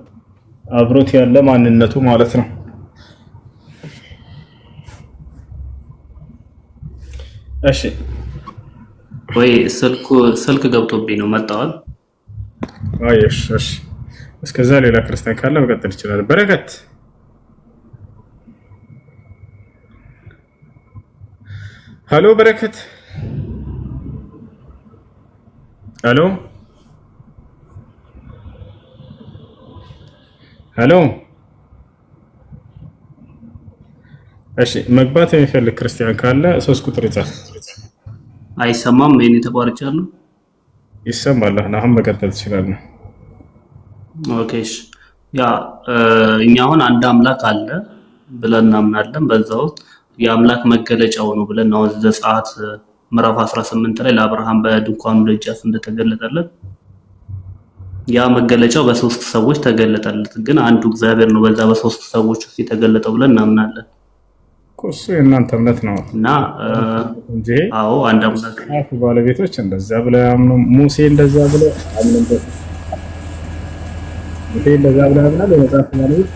አብሮት ያለ ማንነቱ ማለት ነው። እሺ ወይ ስልክ ገብቶብኝ ነው መጣዋል። እሺ እስከዛ ሌላ ክርስቲያን ካለ መቀጠል ይችላል። በረከት ሄሎ፣ በረከት ሄሎ ሄሎ። እሺ መግባት የሚፈልግ ክርስቲያን ካለ 3 ቁጥር ይጻፍ። አይሰማም? እኔ ተቋርጫለሁ። ይሰማል። አሁን መቀጠል ትችላለህ። ኦኬ እሺ። ያ እኛ አሁን አንድ አምላክ አለ ብለን እናምናለን። በዛው የአምላክ መገለጫው ነው ብለን ነው ዘጸአት ምዕራፍ 18 ላይ ለአብርሃም በድንኳኑ ደጃፍ እንደተገለጠለት ያ መገለጫው በሶስት ሰዎች ተገለጠለት። ግን አንዱ እግዚአብሔር ነው በዛ በሶስት ሰዎች ውስጥ የተገለጠው ብለን እናምናለን። እሱ የእናንተ እምነት ነው እና እንጂ አዎ አንድ አምላክ ባለቤቶች እንደዛ ብለው ያምኑ። ሙሴ እንደዛ ብለው አምነበት እንደዛ ብለው ያምናል። የመጽሐፍ ባለቤት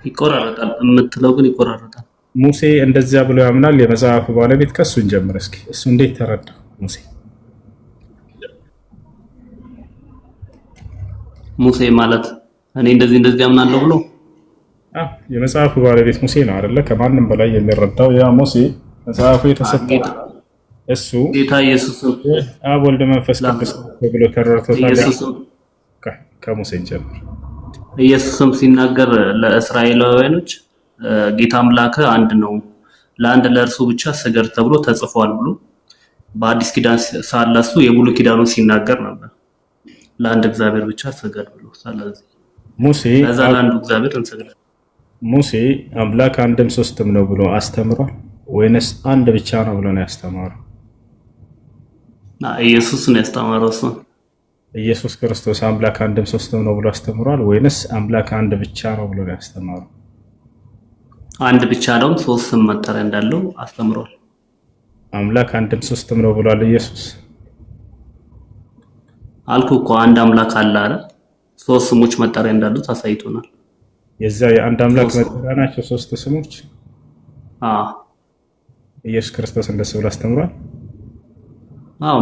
ይቆራረጣል የምትለው ግን ይቆራረጣል። ሙሴ እንደዚያ ብሎ ያምናል። የመጽሐፉ ባለቤት ከሱን ጀምር እስኪ። እሱ እንዴት ተረዳ? ሙሴ ማለት እኔ እንደዚህ ያምናለሁ ብሎ የመጽሐፉ ባለቤት ሙሴ ነው አይደለ? ከማንም በላይ የሚረዳው ያ ሙሴ መጽሐፉ የተሰጠው እሱ ጌታ ኢየሱስ አብ ወልድ መንፈስ ቅዱስ ብሎ ተረድቶታል። ከሙሴ ጀምር። ኢየሱስም ሲናገር ለእስራኤላውያኖች ጌታ አምላክ አንድ ነው፣ ለአንድ ለእርሱ ብቻ ስገድ ተብሎ ተጽፏል ብሎ በአዲስ ኪዳን ሳለ እሱ የብሉይ ኪዳኑን ሲናገር ነበር። ለአንድ እግዚአብሔር ብቻ ስገድ ብሎ። ስለዚህ ሙሴ ለዛ ለአንዱ እግዚአብሔር እንሰግዳለን። ሙሴ አምላክ አንድም ሶስትም ነው ብሎ አስተምሯል ወይንስ አንድ ብቻ ነው ብሎ ነው ያስተማረው? ኢየሱስ ነው ያስተማረው። እሱ ኢየሱስ ክርስቶስ አምላክ አንድም ሶስትም ነው ብሎ አስተምሯል ወይንስ አምላክ አንድ ብቻ ነው ብሎ ነው ያስተማረው? አንድ ብቻ ነው፣ ሶስት ስም መጠሪያ እንዳለው አስተምሯል። አምላክ አንድም ሶስትም ነው ብሏል ኢየሱስ። አልኩ እኮ አንድ አምላክ አለ አለ። ሶስት ስሞች መጠሪያ እንዳሉት አሳይቶናል። የዛ የአንድ አምላክ መጠሪያ ናቸው ሶስት ስሞች። ኢየሱስ ክርስቶስ እንደሱ ብሎ አስተምሯል።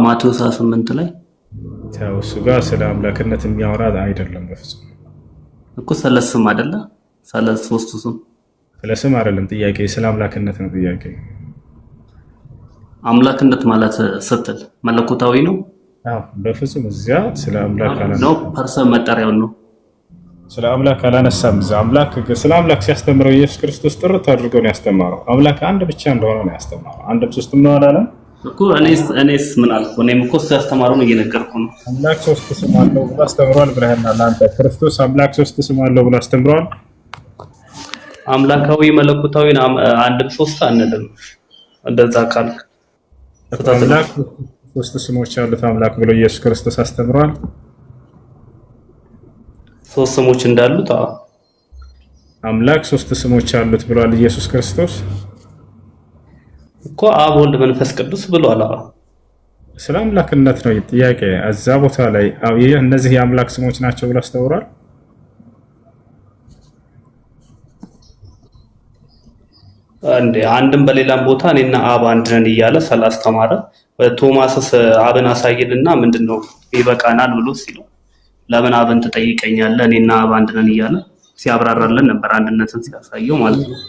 ማቴዎስ 8 ላይ እሱ ጋር ስለ አምላክነት የሚያወራ አይደለም በፍጹም እኮ። ስለ ስም አይደለ? ስለ ሶስቱ ስም ስለ ስም አይደለም ጥያቄ፣ ስለ አምላክነት ነው ጥያቄ። አምላክነት ማለት ስትል መለኮታዊ ነው? በፍጹም እዚያ ስለ አምላክ ነው ፐርሰን መጠሪያው ነው ስለ አምላክ አላነሳም። ስለ አምላክ ሲያስተምረው ኢየሱስ ክርስቶስ ጥርት አድርገው ነው ያስተማረው። አምላክ አንድ ብቻ እንደሆነ ነው ያስተማረው። አንድም ሶስትም ነው አላለም እኮ። እኔስ ምን አልኩ? እኔም እኮ ያስተማሩን እየነገርኩ ነው። አምላክ ሶስት ስም አለው ብሎ አስተምሯል ብለህናል አንተ። ክርስቶስ አምላክ ሶስት ስም አለው ብሎ አስተምሯል። አምላካዊ መለኮታዊ አንድም ሶስት አንልም። እንደዛ ካልክ አምላክ ሶስት ስሞች ያሉት አምላክ ብሎ ኢየሱስ ክርስቶስ አስተምሯል። ሶስት ስሞች እንዳሉት አምላክ ሶስት ስሞች አሉት ብሏል ኢየሱስ ክርስቶስ እኮ። አብ፣ ወልድ፣ መንፈስ ቅዱስ ብሏል። ስለ አምላክነት ነው ጥያቄ። እዛ ቦታ ላይ እነዚህ የአምላክ ስሞች ናቸው ብሎ አስተምሯል። አንድም በሌላም ቦታ እኔና አብ አንድ ነን እያለ ስላስተማረ ቶማስስ አብን አሳይልና ምንድነው ይበቃናል ብሎ ሲለው ለምን አብን ትጠይቀኛለህ እኔና አብ አንድ ነን እያለ ሲያብራራለን ነበር፣ አንድነትን ሲያሳየው ማለት ነው።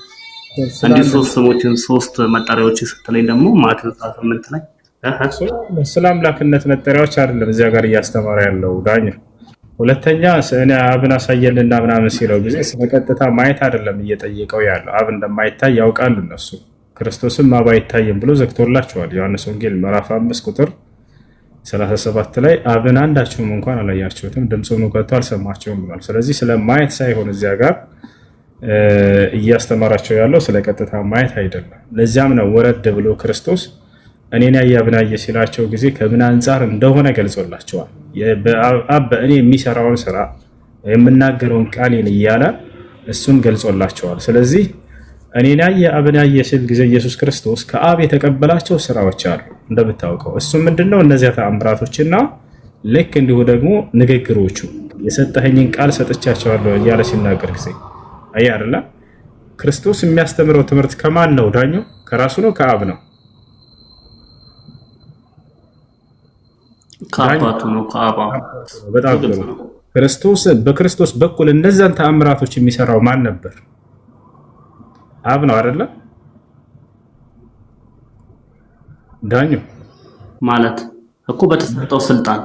እንዲህ ሶስት ስሞችን ሶስት መጠሪያዎች ስትለኝ ደግሞ ማቴዎስ 8 ላይ ስለ አምላክነት መጠሪያዎች አይደለም እዚያ ጋር እያስተማረ ያለው ዳኛ። ሁለተኛ እኔ አብን አሳየልና ምናምን ሲለው ጊዜ በቀጥታ ማየት አይደለም እየጠየቀው ያለው። አብ እንደማይታይ ያውቃሉ እነሱ። ክርስቶስም አብ አይታይም ብሎ ዘግቶላቸዋል። ዮሐንስ ወንጌል ምዕራፍ 5 ቁጥር 37 ላይ አብን አንዳችሁም እንኳን አላያችሁትም፣ ድምፁን ከቶ አልሰማችሁም ብሏል። ስለዚህ ስለማየት ሳይሆን እዚያ ጋር እያስተማራቸው ያለው ስለ ቀጥታ ማየት አይደለም። ለዚያም ነው ወረድ ብሎ ክርስቶስ እኔን ያየ አብን አየ ሲላቸው ጊዜ ከምን አንጻር እንደሆነ ገልጾላቸዋል። አብ በእኔ የሚሰራውን ስራ የምናገረውን ቃሌን እያለ እሱን ገልጾላቸዋል። ስለዚህ እኔን ያየ አብን አየ ሲል ጊዜ ኢየሱስ ክርስቶስ ከአብ የተቀበላቸው ስራዎች አሉ እንደምታውቀው። እሱም ምንድነው? እነዚያ ተአምራቶችና ልክ እንዲሁ ደግሞ ንግግሮቹ የሰጠኸኝን ቃል ሰጥቻቸዋለሁ እያለ ሲናገር ጊዜ አየህ አይደለ? ክርስቶስ የሚያስተምረው ትምህርት ከማን ነው ዳኘው? ከራሱ ነው ከአብ ነው? ከአባቱ ነው ከአብ። በጣም ጥሩ። በክርስቶስ በኩል እነዛን ተአምራቶች የሚሰራው ማን ነበር? አብ ነው አይደለ? ዳኘው ማለት እኮ በተሰጠው ስልጣን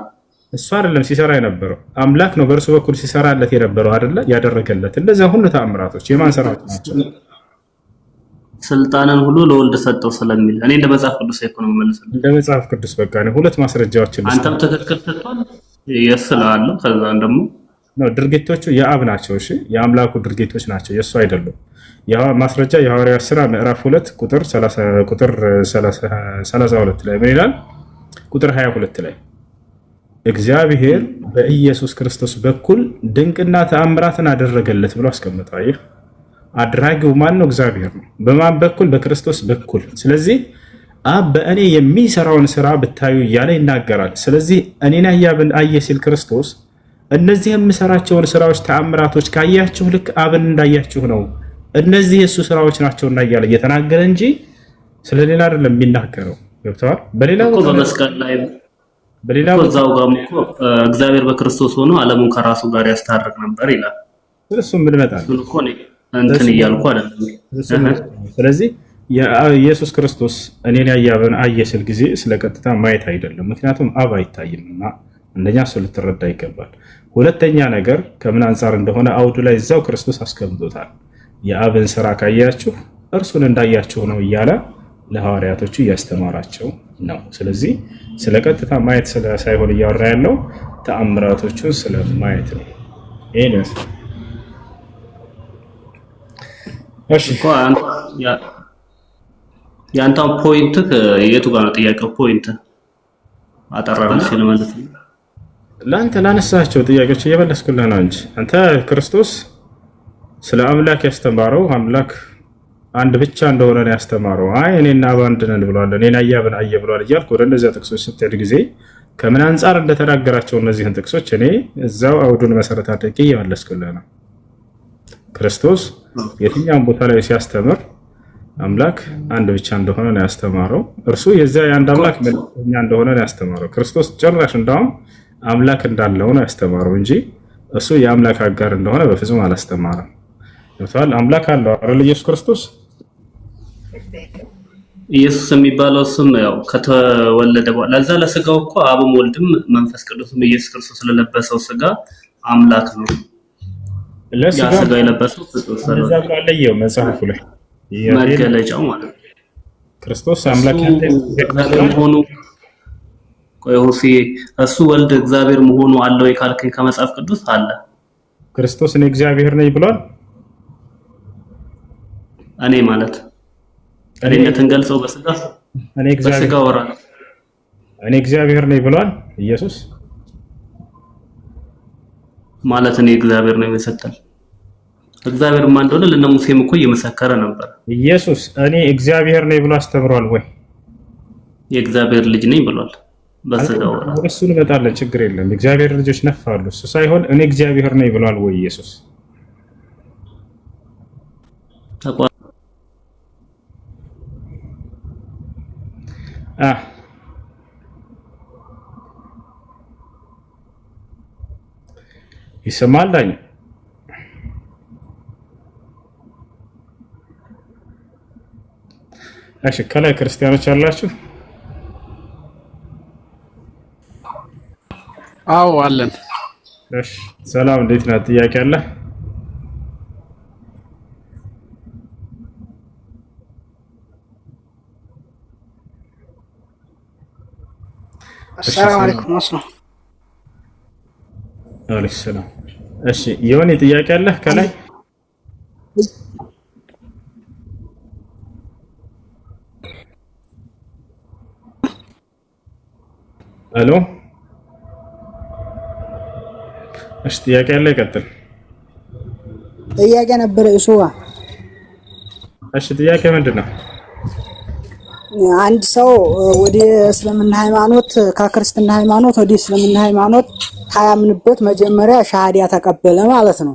እሱ አይደለም ሲሰራ የነበረው አምላክ ነው በእርሱ በኩል ሲሰራለት የነበረው አይደለ? ያደረገለት እነዚያ ሁሉ ተአምራቶች የማን ስራዎች ናቸው? ስልጣንን ሁሉ ለወልድ ሰጠው ስለሚል እኔ እንደ መጽሐፍ ቅዱስ አይኮንም መልሰል እንደ መጽሐፍ ቅዱስ በቃ ነው። ሁለት ማስረጃዎችን አንተም ትክክል ሰጥቷል ይስላል። ከዛን ደግሞ ነው ድርጊቶቹ የአብ ናቸው። እሺ የአምላኩ ድርጊቶች ናቸው የሱ አይደሉም። ማስረጃ የሐዋርያት ሥራ ምዕራፍ 2 ቁጥር 32 ላይ ምን ይላል? ቁጥር 22 ላይ እግዚአብሔር በኢየሱስ ክርስቶስ በኩል ድንቅና ተአምራትን አደረገለት ብሎ አስቀምጠው። ይህ አድራጊው ማን ነው? እግዚአብሔር ነው። በማን በኩል? በክርስቶስ በኩል። ስለዚህ አብ በእኔ የሚሰራውን ስራ ብታዩ እያለ ይናገራል። ስለዚህ እኔን አብን አየ ሲል ክርስቶስ እነዚህ የምሰራቸውን ስራዎች ተአምራቶች ካያችሁ ልክ አብን እንዳያችሁ ነው፣ እነዚህ የእሱ ስራዎች ናቸውና እያለ እየተናገረ እንጂ ስለሌላ አይደለም የሚናገረው። ገብተዋል? በሌላ በመስቀል ላይ እዛው ጋር እኮ እግዚአብሔር በክርስቶስ ሆኖ ዓለሙን ከራሱ ጋር ያስታርቅ ነበር ይላል። ስለሱም ምን መጣል እኮ ነው እንትን እያልኩ አይደለም። ስለዚህ ኢየሱስ ክርስቶስ እኔን ያየ አብን አየ ሲል ጊዜ ስለቀጥታ ማየት አይደለም። ምክንያቱም አብ አይታይምና አንደኛ እሱ ልትረዳ ይገባል። ሁለተኛ ነገር ከምን አንጻር እንደሆነ አውዱ ላይ እዛው ክርስቶስ አስቀምጦታል። የአብን ስራ ካያችሁ እርሱን እንዳያችሁ ነው እያለ ለሐዋርያቶቹ እያስተማራቸው ነው። ስለዚህ ስለ ቀጥታ ማየት ሳይሆን እያወራ ያለው ተአምራቶቹን ስለማየት ነው። ይሄንስ እሺ ያንተ ፖይንት የቱ ጋር ነው? ጥያቄው ፖይንት አጠራራን ስለማለት ነው። ለአንተ ላነሳቸው ጥያቄዎች እየመለስኩልህ ነው እንጂ አንተ ክርስቶስ ስለ አምላክ ያስተማረው አምላክ አንድ ብቻ እንደሆነ ነው ያስተማረው። አይ እኔና አብ አንድ ነን ብሏል፣ እኔና አብን አየ ብሏል እያልኩ ወደ እነዚያ ጥቅሶች ስትሄድ ጊዜ ከምን አንጻር እንደተናገራቸው እነዚህን ጥቅሶች እኔ እዛው አውዱን መሰረት አድርጌ እየመለስኩልህ ነው። ክርስቶስ የትኛውም ቦታ ላይ ሲያስተምር አምላክ አንድ ብቻ እንደሆነ ነው ያስተማረው። እርሱ የዚያ የአንድ አምላክ መልእክተኛ እንደሆነ ነው ያስተማረው። ክርስቶስ ጭራሽ እንዳውም አምላክ እንዳለው ነው ያስተማረው እንጂ እሱ የአምላክ አጋር እንደሆነ በፍጹም አላስተማረም። ይወጣል አምላክ አለው አይደል? ኢየሱስ ክርስቶስ ኢየሱስ የሚባለው ስም ያው ከተወለደ በኋላ ለዛ ለስጋው እኮ አብም ወልድም መንፈስ ቅዱስም ኢየሱስ ክርስቶስ ስለለበሰው ስጋ አምላክ ነው። ያ ስጋ የለበሰው ክርስቶስ እንደዛ ብሎ አለየው መጽሐፉ ላይ መገለጫው ማለት ነው። ክርስቶስ አምላክ መሆኑ ቆይ ሁሴ እሱ ወልድ እግዚአብሔር መሆኑ አለው የካልከኝ ከመጽሐፍ ቅዱስ አለ። ክርስቶስ እኔ እግዚአብሔር ነኝ ብሏል። እኔ ማለት እኔነትን ገልጸው በስጋ ወራ እኔ እግዚአብሔር ነኝ ብሏል ኢየሱስ ማለት እኔ እግዚአብሔር ነኝ መሰከል እግዚአብሔር ማን እንደሆነ ለነ ሙሴም እኮ እየመሰከረ ነበር። ኢየሱስ እኔ እግዚአብሔር ነኝ ብሎ አስተምሯል ወይ? የእግዚአብሔር ልጅ ነኝ ብሏል። በስጋው ወራ እሱን እንመጣለን፣ ችግር የለም። እግዚአብሔር ልጆች ነፋሉ። እሱ ሳይሆን እኔ እግዚአብሔር ነኝ ብሏል ወይ ኢየሱስ? ይሰማል ዳኝ እሺ፣ ከላይ ክርስቲያኖች አላችሁ? አዎ አለን። እሺ ሰላም፣ እንዴት ነህ? ጥያቄ አለ? አሰላሙ አለይኩም ወሰላም። አለይኩም ሰላም። እሺ የሆነ ጥያቄ አለ ከላይ? አሎ እሺ ጥያቄ አለ? ይቀጥል። ጥያቄ ነበር እሱዋ። እሺ ጥያቄ ምንድነው? አንድ ሰው ወደ እስልምና ሃይማኖት ከክርስትና ሃይማኖት ወደ እስልምና ሃይማኖት ታያምንበት መጀመሪያ ሻሃዳ ተቀበለ ማለት ነው።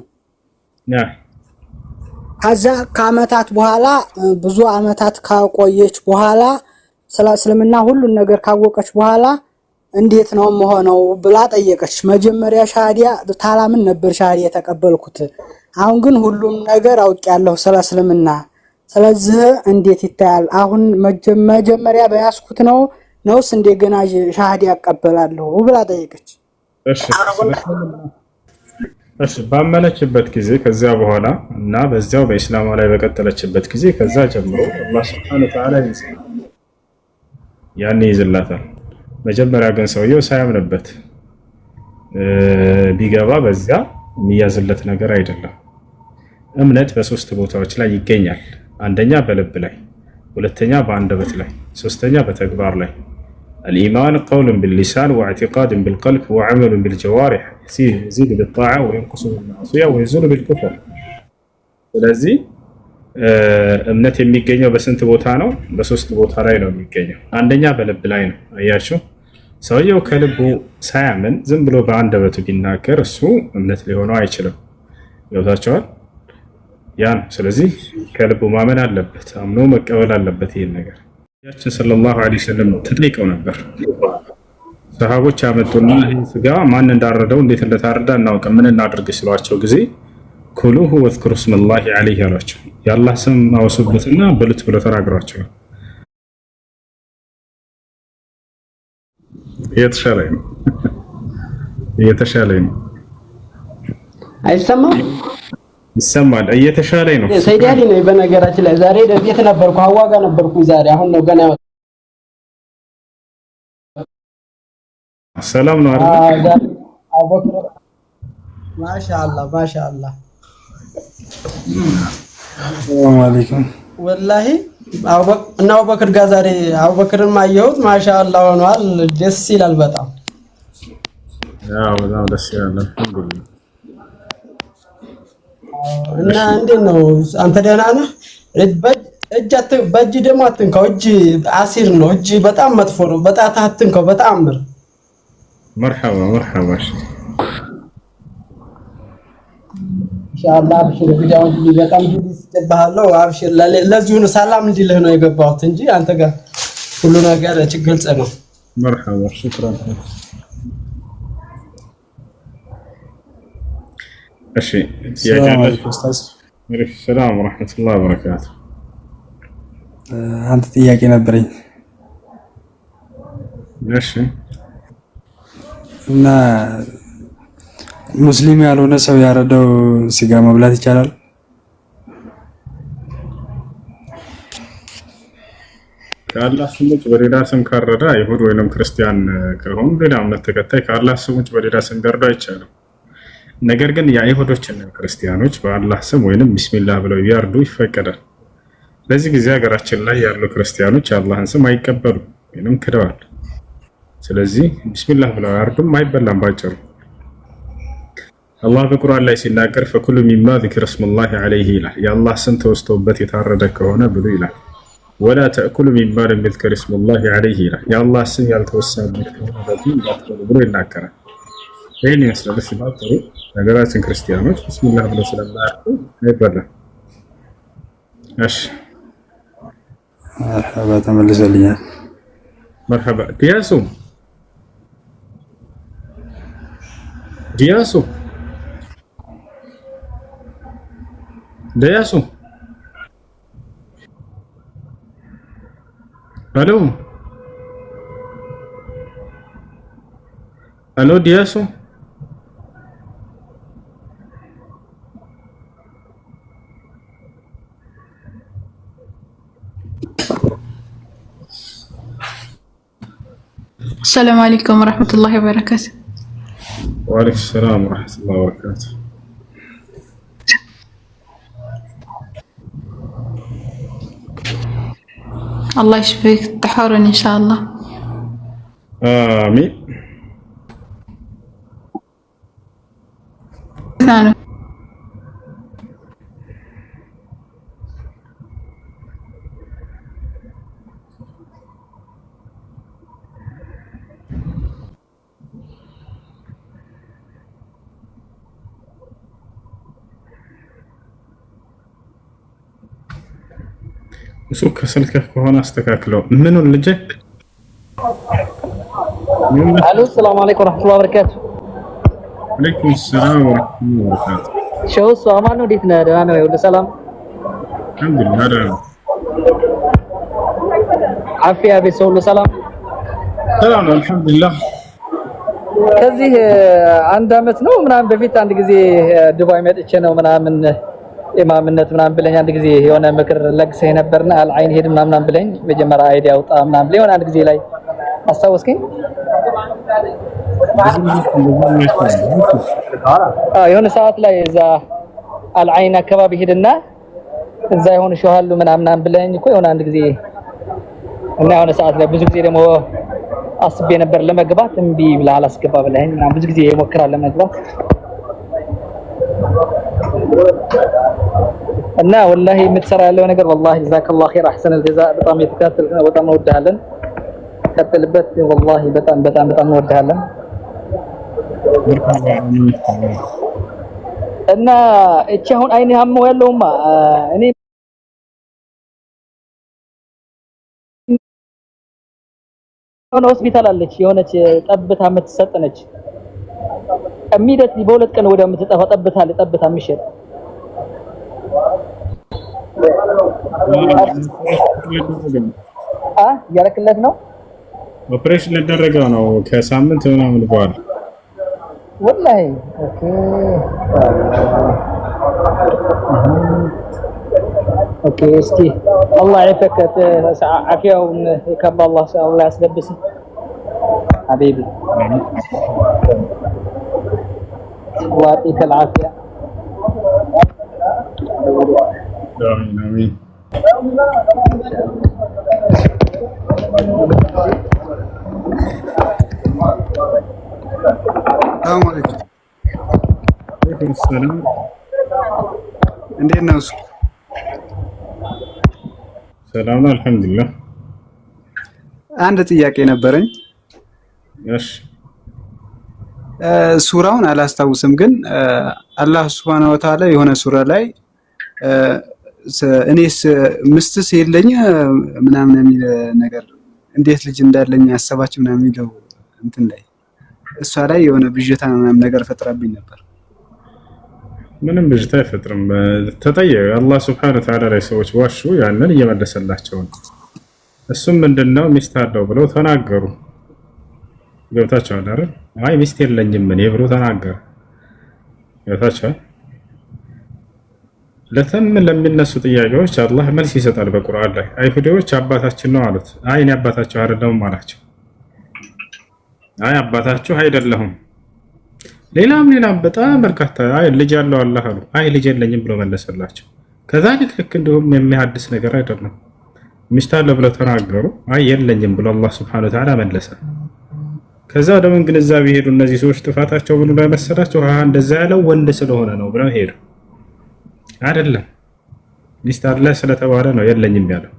ከዛ ከአመታት በኋላ ብዙ አመታት ካቆየች በኋላ ስለ እስልምና ሁሉን ነገር ካወቀች በኋላ እንዴት ነው መሆነው ብላ ጠየቀች። መጀመሪያ ሻሃዳ ታላምን ነበር ሻሃዳ የተቀበልኩት፣ አሁን ግን ሁሉም ነገር አውቄያለሁ ስለ እስልምና፣ ስለዚህ እንዴት ይታያል? አሁን መጀመሪያ በያዝኩት ነውስ እንደገና ሻሃዳ ያቀበላለሁ ብላ ጠየቀች። እሺ ባመነችበት ጊዜ ከዚያ በኋላ እና በዚያው በእስላም ላይ በቀጠለችበት ጊዜ ከዛ ጀምሮ አላህ Subhanahu Wa Ta'ala ያኔ ይዝላታል። መጀመሪያ ግን ሰውየው ሳያምንበት ቢገባ በዚያ የሚያዝለት ነገር አይደለም። እምነት በሶስት ቦታዎች ላይ ይገኛል። አንደኛ በልብ ላይ፣ ሁለተኛ በአንደበት ላይ፣ ሶስተኛ በተግባር ላይ። الإيمان قول باللسان واعتقاد بالقلب وعمل بالجوارح يزيد بالطاعة وينقص بالمعصية ويزول بالكفر. ስለዚህ እምነት የሚገኘው በስንት ቦታ ነው? በሶስት ቦታ ላይ ነው የሚገኘው። አንደኛ በልብ ላይ ነው። አያችሁ፣ ሰውየው ከልቡ ሳያምን ዝም ብሎ በአንደበቱ ቢናገር እሱ እምነት ሊሆነው አይችልም። ገብታችኋል? ያን ስለዚህ ከልቡ ማመን አለበት፣ አምኖ መቀበል አለበት። ይሄን ነገር ያችን ሰለላሁ ዐለይሂ ወሰለም ተጠይቀው ነበር። ሰሃቦች ያመጡና ይህ ስጋ ማን እንዳረደው እንዴት እንደታረደ እናውቅም፣ ምን እናድርግ ሲሏቸው ጊዜ ኩሉሁ ወዝኩሩ ስመላሂ ዐለይሂ አሏቸው። የአላህ ስም አውሱበትና በሉት ብለው ተናግሯቸዋል። እየተሻለ ነው። አይሰማም? ይሰማል። እየተሻለ ነው። ሰይድ አሊ ነኝ። በነገራችን ላይ ዛሬ ቤት ነበርኩ፣ ሀዋጋ ነበርኩ። ዛሬ አሁን ነው ገና ሰላም ነው አይደል? ማሻአላህ ማሻአላህ። ሰላም አለይኩም። ወላሂ እና አቡበክር ጋር ዛሬ አቡበክርን ማየሁት። ማሻአላህ ሆኗል። ደስ ይላል በጣም። ያው በጣም ደስ ይላል። አልሐምዱሊላህ። እና እንዴት ነው አንተ ደህና ነህ? በእጅ ደግሞ አትንካው። እጅ አሲር ነው። እጅ በጣም መጥፎ ነው። በጣት አትንካው። በተአምር መርሐባ መርሐባ። ኢንሻአላህ አብሽር። ቪዲዮውን በጣም ይስጥብሃለሁ። አብሽር። ለዚሁ ነው ሰላም እንዲልህ ነው የገባሁት እንጂ አንተ ጋር ሁሉ ነገር ግልጽ ነው። መርሐባ ሽክራን። እሺ ሰላም ወራህመቱላሂ ወበረካቱ። አንተ ጥያቄ ነበረኝ። እሺ እና ሙስሊም ያልሆነ ሰው ያረደው ስጋ መብላት ይቻላል? ከአላህ ስም ውጭ በሌላ ስም ካረደ አይሁድ ወይንም ክርስቲያን ከሆኑ ሌላ እምነት ተከታይ ከአላህ ስም ውጭ በሌላ ስም ቢያርዱ አይቻልም። ነገር ግን የአይሁዶችና ክርስቲያኖች በአላህ ስም ወይንም ቢስሚላህ ብለው ቢያርዱ ይፈቀዳል። በዚህ ጊዜ ሀገራችን ላይ ያሉ ክርስቲያኖች የአላህን ስም አይቀበሉም ወይንም ክደዋል። ስለዚህ ቢስሚላህ ብለው አያርዱም፣ አይበላም ባጭሩ። አላህ በቁርአን ላይ ሲናገር ፈኩሉ ሚማ ዚክረ ስሙላሂ ዐለይሂ ይላል። የአላህ ስም ተወስቶበት የታረደ ከሆነ ብሉ ይላል። ወላ ተእኩሉ ሚማ ለም ዩዝከር ስሙላሂ ዐለይሂ ይላል። የአላህ ስም ያልተወሳበት ከሆነ እንዳትበሉ ብሎ ይናገራል። ይህን ይመስላል። እሺ ባጭሩ ነገራችን ክርስቲያኖች ቢስሚላህ ብለው ስለማያርዱ አይበላም። እሺ መርሐባ ተመልሰልኛል። መርሐባ ዲያሱ ዲያሱ ዲያሱ الو الو دياسو السلام عليكم ورحمة الله وبركاته. وعليكم السلام ورحمة الله وبركاته. الله يشفيك تحرن إن شاء الله. آمين. نعم. وسوك سلكك وهنا استكاكلو منو اللي جاي؟ الو السلام عليكم ورحمة الله وبركاته. عليكم السلام ورحمة الله وبركاته. شو سامانو ديتنا دانا ولا سلام؟ الحمد لله دانا. عافية بسول سلام. سلام الحمد لله. ከዚህ አንድ አመት ነው ምናምን በፊት አንድ ጊዜ ዱባይ መጥቼ ነው ምናምን ኢማምነት ምናምን ብለኝ አንድ ጊዜ የሆነ ምክር ለግሰኝ ነበርና አልዓይን ሄድ ምናምን ብለኝ መጀመሪያ አይዲያ አውጣ ምናምን ብለኝ አንድ ጊዜ ላይ አስታወስከኝ? የሆነ ሰዓት ላይ እዛ አልዓይን አካባቢ ሄድና እዛ የሆነ ሸዋሉ ምናምን ብለኝ እኮ የሆነ አንድ ጊዜ እና የሆነ ሰዓት ላይ ብዙ ጊዜ ደግሞ አስቤ ነበር ለመግባት እምቢ ብለህ አላስገባ ብለኝ ምናምን ብዙ ጊዜ ይሞክራል ለመግባት እና ወላሂ የምትሰራ ያለው ነገር ወላሂ ጀዛከላሁ ኸይር አህሰን الجزاء በጣም የተከታተልክ ነው። በጣም እንወድሃለን። ቀጥልበት። ወላሂ በጣም እንወድሃለን። እና እቺ አሁን አይኔ ሀመው ያለውማ እኔ የሆነ ሆስፒታል አለች የሆነች ጠብታ የምትሰጥ ነች። ኢሚዲየትሊ በሁለት ቀን ወዲያው የምትጠፋ ጠብታ የሚሸጥ ያረክለት ነው። ኦፕሬሽን ሊደረገው ነው ከሳምንት ምናምን በኋላ ወላሂ። ኦኬ ኦኬ። እስቲ አላህ ይፈከ ዓፊያውን ይከባ አላህ ያስለብስ ሐቢቢ ويعطيك العافية. آمين آمين. السلام عليكم. وعليكم السلام. እንዴት ነው? ሰላም ነው አልሐምዱሊላህ። አንድ ጥያቄ ነበረኝ። እሺ ሱራውን አላስታውስም፣ ግን አላህ Subhanahu Wa Ta'ala የሆነ ሱራ ላይ እኔስ ምስትስ የለኝ ምናምን የሚል ነገር እንዴት ልጅ እንዳለኝ ያሰባችሁ ምናምን የሚለው እንትን ላይ እሷ ላይ የሆነ ብዥታ ምናምን ነገር ፈጥራብኝ ነበር። ምንም ብዥታ አይፈጥርም። ተጠየቀ አላህ Subhanahu Wa Ta'ala ላይ ሰዎች ዋሹ፣ ያንን እየመለሰላቸው ነው። እሱም ምንድነው ሚስት አለው ብለው ተናገሩ። ገብታችኋል አይደል? አይ ሚስት የለኝም እኔ ብሎ ተናገረ። ያታቻ ለተም ለሚነሱ ጥያቄዎች አላህ መልስ ይሰጣል በቁርአን ላይ። አይሁዶች አባታችን ነው አሉት። አይ እኔ አባታቸው አይደለሁም አላቸው። አይ አባታችሁ አይደለሁም። ሌላም በጣም በርካታ አይ ልጅ ያለው አላህ አሉ። አይ ልጅ የለኝም ብሎ መለሰላቸው። ከዛልክ ልክ እንደውም የሚያድስ ነገር አይደለም። ሚስት አለ ብለው ተናገሩ። አይ የለኝም ብሎ አላህ Subhanahu Wa Ta'ala መለሰ። ከዛ ደግሞ ግንዛቤ ሄዱ። እነዚህ ሰዎች ጥፋታቸው ምን ላይ መሰላቸው? እንደዛ ያለው ወንድ ስለሆነ ነው ብለው ሄዱ። አይደለም ሚስት አለ ስለተባለ ነው የለኝም ያለው፣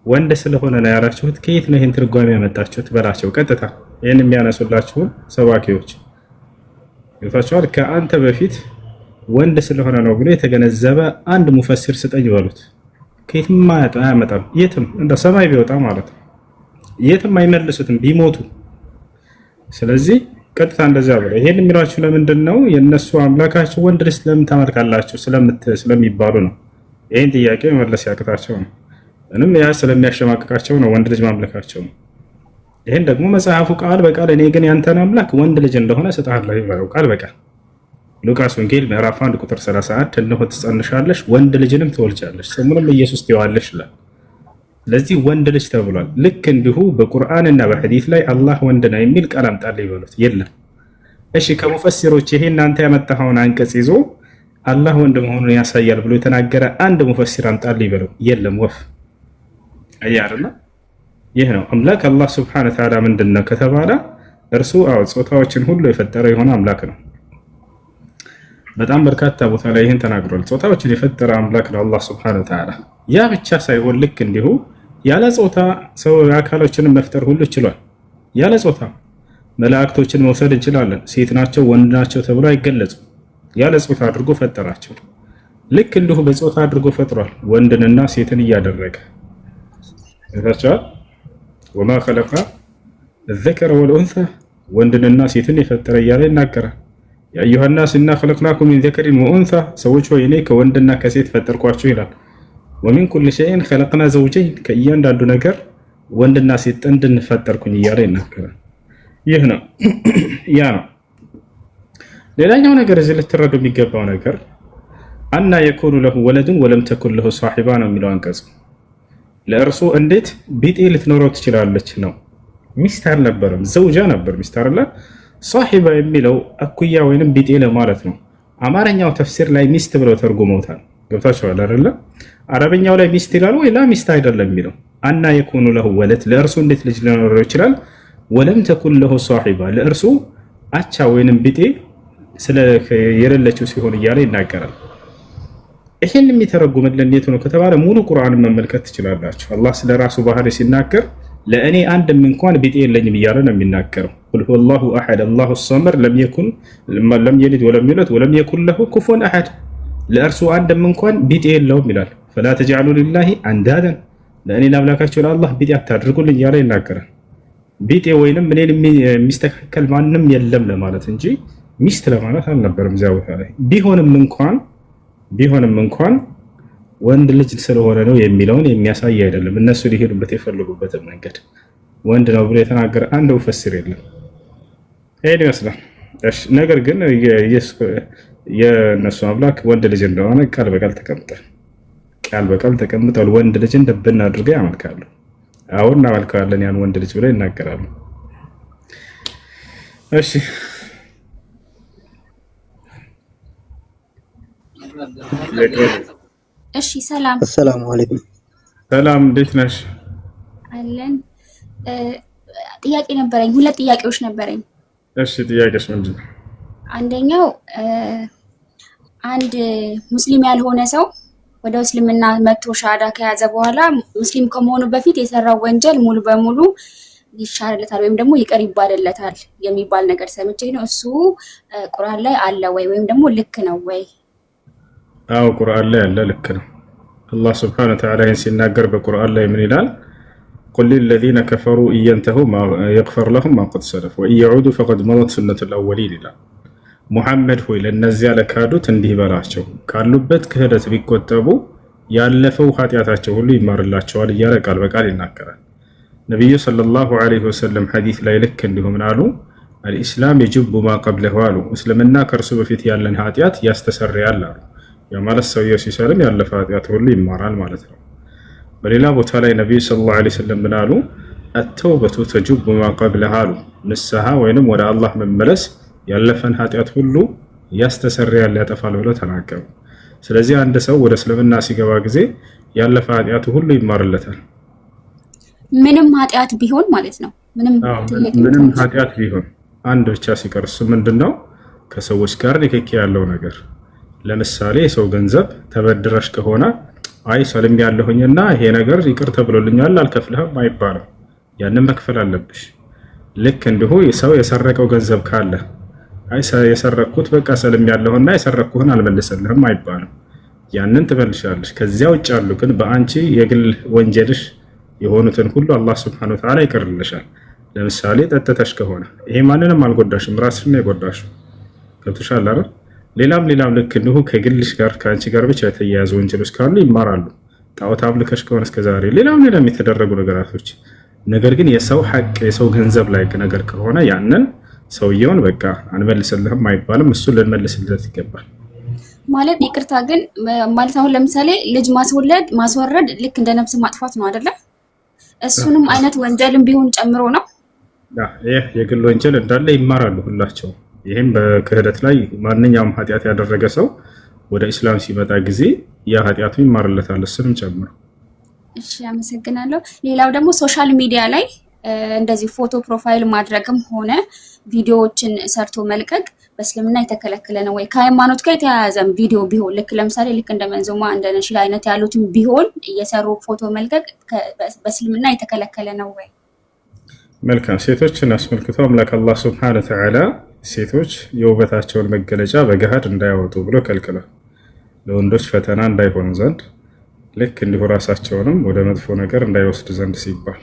ወንድ ስለሆነ ነው ያላችሁት። ከየት ነው ይሄን ትርጓሜ ያመጣችሁት በላቸው። ቀጥታ ይሄን የሚያነሱላችሁ ሰባኪዎች ይፋቻል። ከአንተ በፊት ወንድ ስለሆነ ነው ብሎ የተገነዘበ አንድ ሙፈሲር ስጠኝ በሉት። ከየትም አያመጣም። የትም እንደ ሰማይ ቢወጣ ማለት ነው የትም አይመልሱትም ቢሞቱ። ስለዚህ ቀጥታ እንደዛ ብለው ይሄን የሚሏችሁ ለምንድን ነው? የነሱ አምላካቸው ወንድ ልጅ ስለምን ታመልካላችሁ ስለሚባሉ ነው። ይሄን ጥያቄ መመለስ ያቅታቸው ነው። ምንም ያ ስለሚያሸማቅቃቸው ነው ወንድ ልጅ ማምለካቸው ነው። ይሄን ደግሞ መጽሐፉ ቃል በቃል እኔ ግን ያንተን አምላክ ወንድ ልጅ እንደሆነ ሰጣለሁ ይባላል ቃል በቃል ሉቃስ ወንጌል ምዕራፍ 1 ቁጥር 31 እነሆ ትጸንሻለሽ ወንድ ልጅንም ትወልጃለሽ ስሙንም ኢየሱስ ትይዋለሽ ይላል። ለዚህ ወንድ ልጅ ተብሏል። ልክ እንዲሁ በቁርአንና በሐዲስ ላይ አላህ ወንድ ነው የሚል ቃል አምጣልኝ ይበሉት የለም። እሺ ከሙፈሲሮች ይሄ እናንተ ያመጣኸውን አንቀጽ ይዞ አላህ ወንድ መሆኑን ያሳያል ብሎ የተናገረ አንድ ሙፈሲር አምጣልኝ ይበለው የለም። ወፍ አያርና ይህ ነው አምላክ አላህ Subhanahu Wa Ta'ala ምንድነው ከተባለ እርሱ ጾታዎችን ሁሉ የፈጠረ የሆነ አምላክ ነው። በጣም በርካታ ቦታ ላይ ይሄን ተናግሯል። ጾታዎችን የፈጠረ አምላክ ነው አላህ Subhanahu Wa Ta'ala። ያ ብቻ ሳይሆን ልክ እንዲሁ ያለ ጾታ ሰው አካሎችን መፍጠር ሁሉ ይችላል። ያለ ጾታ መላእክቶችን መውሰድ እንችላለን። ሴት ናቸው ወንድ ናቸው ተብሎ አይገለጹም። ያለ ጾታ አድርጎ ፈጠራቸው። ልክ እንዲሁ በጾታ አድርጎ ፈጥሯል ወንድንና ሴትን እያደረገ እታቻል ወማ خلق الذكر والانثى ወንድንና ሴትን የፈጠረ እያለ ይናገራል። ያ አዩሃ الناس إنا خلقناكم من ذكر وأنثى ሰዎች ሆይ እኔ ከወንድና ከሴት ፈጠርኳችሁ ይላል። ومن كل شيء خلقنا زوجين ከእያንዳንዱ ነገር ወንድና ሴት ጥንድን ፈጠርኩኝ እያለ ይናገራል። ይህ ነው ያ ነው። ሌላኛው ነገር እዚህ ልትረዱ የሚገባው ነገር አና የኩኑ ለሁ ወለድን ወለም ተኩን ለሁ ሷሂባ ነው የሚለው አንቀጽ። ለእርሱ እንዴት ቢጤ ልትኖረው ትችላለች ነው። ሚስት አልነበረም ዘውጃ ነበር ሚስት አይደለ። ሷሂባ የሚለው እኩያ ወይንም ቢጤ ለማለት ነው። አማርኛው ተፍሲር ላይ ሚስት ብለው ተርጉመውታል። ገብታችኋል አይደለ? አረበኛው ላይ ሚስት ይላል ወይ ላ ሚስት አይደለም የሚለው አና የኩኑ ለሁ ወለድ ለእርሱ እንዴት ልጅ ሊኖረው ይችላል? ወለም ተኩን ለሁ ሷሂባ ለእርሱ አቻ ወይንም ቢጤ ስለ የሌለችው ሲሆን እያለ ይናገራል። ይሄን የሚተረጉምልን እንዴት ነው ከተባለ ሙሉ ቁርአንን መመልከት ትችላላችሁ። አላህ ስለ ራሱ ባህሪ ሲናገር ለእኔ አንድም እንኳን ቢጤ የለኝም እያለ ነው የሚናገረው። ቁል ሁወላሁ አሐድ አላሁ ሰመድ ለም የሊድ ወለም ዩለድ ወለም የኩን ለሁ ኩፉወን አሐድ ለእርሱ አንድም እንኳን ቢጤ የለውም ይላል። ፈላ ተጅዐሉ ሊላሂ አንዳደን ለእኔ ለአምላካችሁ ለአላህ ቢጤ አታድርጉልኝ እያለ ይናገራል። ቢጤ ወይንም እኔን የሚስተካከል ማንም የለም ለማለት እንጂ ሚስት ለማለት አልነበረም እዚያ ቦታ ላይ። ቢሆንም እንኳን ወንድ ልጅ ስለሆነ ነው የሚለውን የሚያሳይ አይደለም። እነሱ ሊሄዱበት የፈለጉበትን መንገድ ወንድ ነው ብሎ የተናገረ አንድ ሙፈሲር የለም። ይሄን ይመስላል። እሺ ነገር ግን የነሱ አምላክ ወንድ ልጅ እንደሆነ ቃል በቃል ተቀምጧል። ወንድ ልጅ እንደብና አድርገው ያመልካሉ። አሁን እናመልካለን ያን ወንድ ልጅ ብለው ይናገራሉ። እሺ እሺ ሰላም አሰላሙ አለይኩም። ሰላም እንዴት ነሽ? አለን። ጥያቄ ነበረኝ፣ ሁለት ጥያቄዎች ነበረኝ። እሺ ጥያቄሽ ምንድን ነው? አንደኛው አንድ ሙስሊም ያልሆነ ሰው ወደ እስልምና መጥቶ ሻሃዳ ከያዘ በኋላ ሙስሊም ከመሆኑ በፊት የሰራው ወንጀል ሙሉ በሙሉ ይሻርለታል ወይም ደግሞ ይቅር ይባልለታል የሚባል ነገር ሰምቼ ነው። እሱ ቁርአን ላይ አለ ወይም ደግሞ ልክ ነው ወይ? አዎ ቁርአን ላይ አለ፣ ልክ ነው። አላህ Subhanahu Wa Ta'ala ሲናገር በቁርአን ላይ ምን ይላል? قل للذين كفروا إن ينتهوا يغفر لهم ما قد سلف وإن يعودوا فقد مضت سنة الأولين ይላል። ሙሐመድ ሆይ ለነዚያ ለካዱት እንዲህ በላቸው ካሉበት ክህደት ቢቆጠቡ ያለፈው ኃጢአታቸው ሁሉ ይማርላቸዋል እያለ ቃል በቃል ይናገራል። ነብዩ ሰለላሁ ዐለይሂ ወሰለም ሐዲስ ላይ ልክ እንዲሁ ምን አሉ? አልኢስላም የጅቡ ማ ቀብለሁ አሉ። እስልምና ከእርሱ በፊት ያለን ኃጢአት ያስተሰርያል አሉ። ያ ማለት ሰውየው ሲሰልም ያለፈ ኃጢአት ሁሉ ይማራል ማለት ነው። በሌላ ቦታ ላይ ነቢዩ ሰለላሁ ዐለይሂ ወሰለም ምን አሉ? አተውበቱ ተጅቡ ማ ቀብለሃ አሉ። ንስሐ ወይንም ወደ አላህ መመለስ ያለፈን ኃጢአት ሁሉ ያስተሰርያል ያጠፋል ብለው ተናገሩ። ስለዚህ አንድ ሰው ወደ እስልምና ሲገባ ጊዜ ያለፈ ኃጢአቱ ሁሉ ይማርለታል። ምንም ኃጢአት ቢሆን ማለት ነው። ምንም ኃጢአት ቢሆን አንድ ብቻ ሲቀር እሱ ምንድነው? ከሰዎች ጋር ንክኪ ያለው ነገር። ለምሳሌ የሰው ገንዘብ ተበድረሽ ከሆነ አይ ሰልም ያለሁኝና ይሄ ነገር ይቅር ተብሎልኛል አልከፍልህም አይባልም። ያንን መክፈል አለብሽ። ልክ እንዲሁ ሰው የሰረቀው ገንዘብ ካለ አይ የሰረኩት በቃ ሰልም ያለሁና የሰረኩህን አልመልስልህም አይባልም። ያንን ትመልሻለሽ። ከዚያ ውጭ ያሉ ግን በአንቺ የግል ወንጀልሽ የሆኑትን ሁሉ አላህ Subhanahu Wa Ta'ala ይቅርልሻል። ለምሳሌ ጠጥተሽ ከሆነ ይሄ ማንንም አልጎዳሽም፣ ራስሽን ነው የጎዳሽው። ገብቶሻል አይደል? ሌላም ልክ እንዲሁ ከግልሽ ጋር ከአንቺ ጋር ብቻ የተያያዙ ወንጀሎች ካሉ ይማራሉ። ጣዖት አምልከሽ ከሆነ እስከዛሬ ሌላም የተደረጉ ነገራቶች። ነገር ግን የሰው ሐቅ የሰው ገንዘብ ላይ ነገር ከሆነ ያንን ሰውየውን በቃ አንመልስልህም አይባልም። እሱ ልንመልስለት ይገባል። ማለት ይቅርታ ግን ማለት አሁን ለምሳሌ ልጅ ማስወረድ ልክ እንደ ነፍስ ማጥፋት ነው አይደለ? እሱንም አይነት ወንጀልም ቢሆን ጨምሮ ነው። ይህ የግል ወንጀል እንዳለ ይማራሉ ሁላቸው። ይህም በክህደት ላይ ማንኛውም ኃጢአት ያደረገ ሰው ወደ ኢስላም ሲመጣ ጊዜ ያ ኃጢአቱ ይማርለታል እሱንም ጨምሮ። እሺ አመሰግናለሁ። ሌላው ደግሞ ሶሻል ሚዲያ ላይ እንደዚህ ፎቶ ፕሮፋይል ማድረግም ሆነ ቪዲዮዎችን ሰርቶ መልቀቅ በእስልምና የተከለከለ ነው ወይ? ከሃይማኖት ጋር የተያያዘም ቪዲዮ ቢሆን ልክ ለምሳሌ ልክ እንደ መንዙማ እንደ ነሽዳ አይነት ያሉትን ቢሆን እየሰሩ ፎቶ መልቀቅ በእስልምና የተከለከለ ነው ወይ? መልካም። ሴቶችን አስመልክቶ አምላክ አላህ Subhanahu Wa Ta'ala ሴቶች የውበታቸውን መገለጫ በገሃድ እንዳያወጡ ብሎ ከልክሏል። ለወንዶች ፈተና እንዳይሆን ዘንድ ልክ እንዲሁ ራሳቸውንም ወደ መጥፎ ነገር እንዳይወስድ ዘንድ ሲባል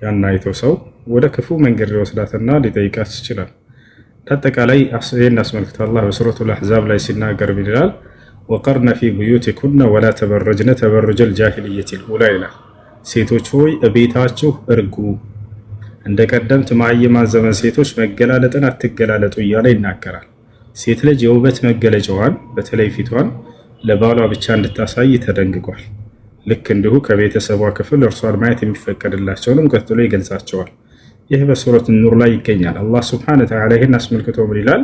ያን አይቶ ሰው ወደ ክፉ መንገድ ሊወስዳትና ሊጠይቃት ይችላል። አጠቃላይ ይህን አስመልክቶ አላህ በሱረቱል አሕዛብ ላይ ሲናገር ይላል ወቀርነ ፊ ቡዩቲኩነ ወላ ተበረጅነ ተበሩጀል ጃሂልየቲል ኡላ ይላል። ሴቶች ሆይ እቤታችሁ እርጉ፣ እንደ ቀደምት ማዕየማን ዘመን ሴቶች መገላለጥን አትገላለጡ እያለ ይናገራል። ሴት ልጅ የውበት መገለጫዋን በተለይ ፊቷን ለባሏ ብቻ እንድታሳይ ተደንግጓል። ልክ እንዲሁ ከቤተሰቧ ክፍል እርሷን ማየት የሚፈቀድላቸውንም ቀጥሎ ይገልጻቸዋል። ይህ በሱረት ኑር ላይ ይገኛል። አላህ Subhanahu Wa Ta'ala ይህን አስመልክቶ ምን ይላል?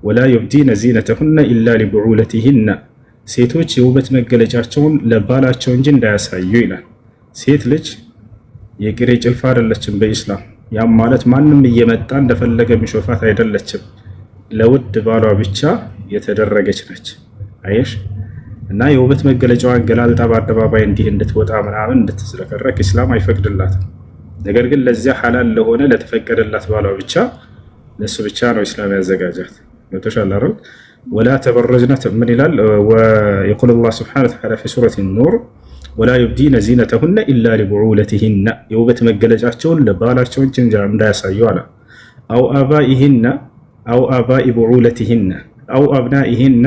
ወላ ዩብዲነ ዚነተሁነ ኢላ ሊቡዑለቲሂነ፣ ሴቶች የውበት መገለጫቸውን ለባላቸው እንጂ እንዳያሳዩ ይላል። ሴት ልጅ የቅሬ ጭልፋ አይደለችም በኢስላም። ያም ማለት ማንም እየመጣ እንደፈለገ የሚሾፋት አይደለችም። ለውድ ባሏ ብቻ የተደረገች ነች። አየሽ? እና የውበት መገለጫዋን ገላልጣ በአደባባይ እንዲህ እንድትወጣ ምናምን እንድትዝረከረክ ኢስላም አይፈቅድላትም። ነገር ግን ለዚያ ሐላል ለሆነ ለተፈቀደላት ባሏ ብቻ ለሱ ብቻ ነው ኢስላም ያዘጋጃት። ወተሻለ አይደል? ወላ ተበረጅነ ምን ይላል? ወየቁል አላህ Subhanahu Wa Ta'ala في سورة النور ወላ يبدين زينتهن إلا لبعولتهن፣ የውበት መገለጫቸውን ለባላቸው እንጂ እንዳያሳዩ አለ። አው አባኢሂነ አው አባኢ ቡዑለቲሂነ አው አብናኢሂነ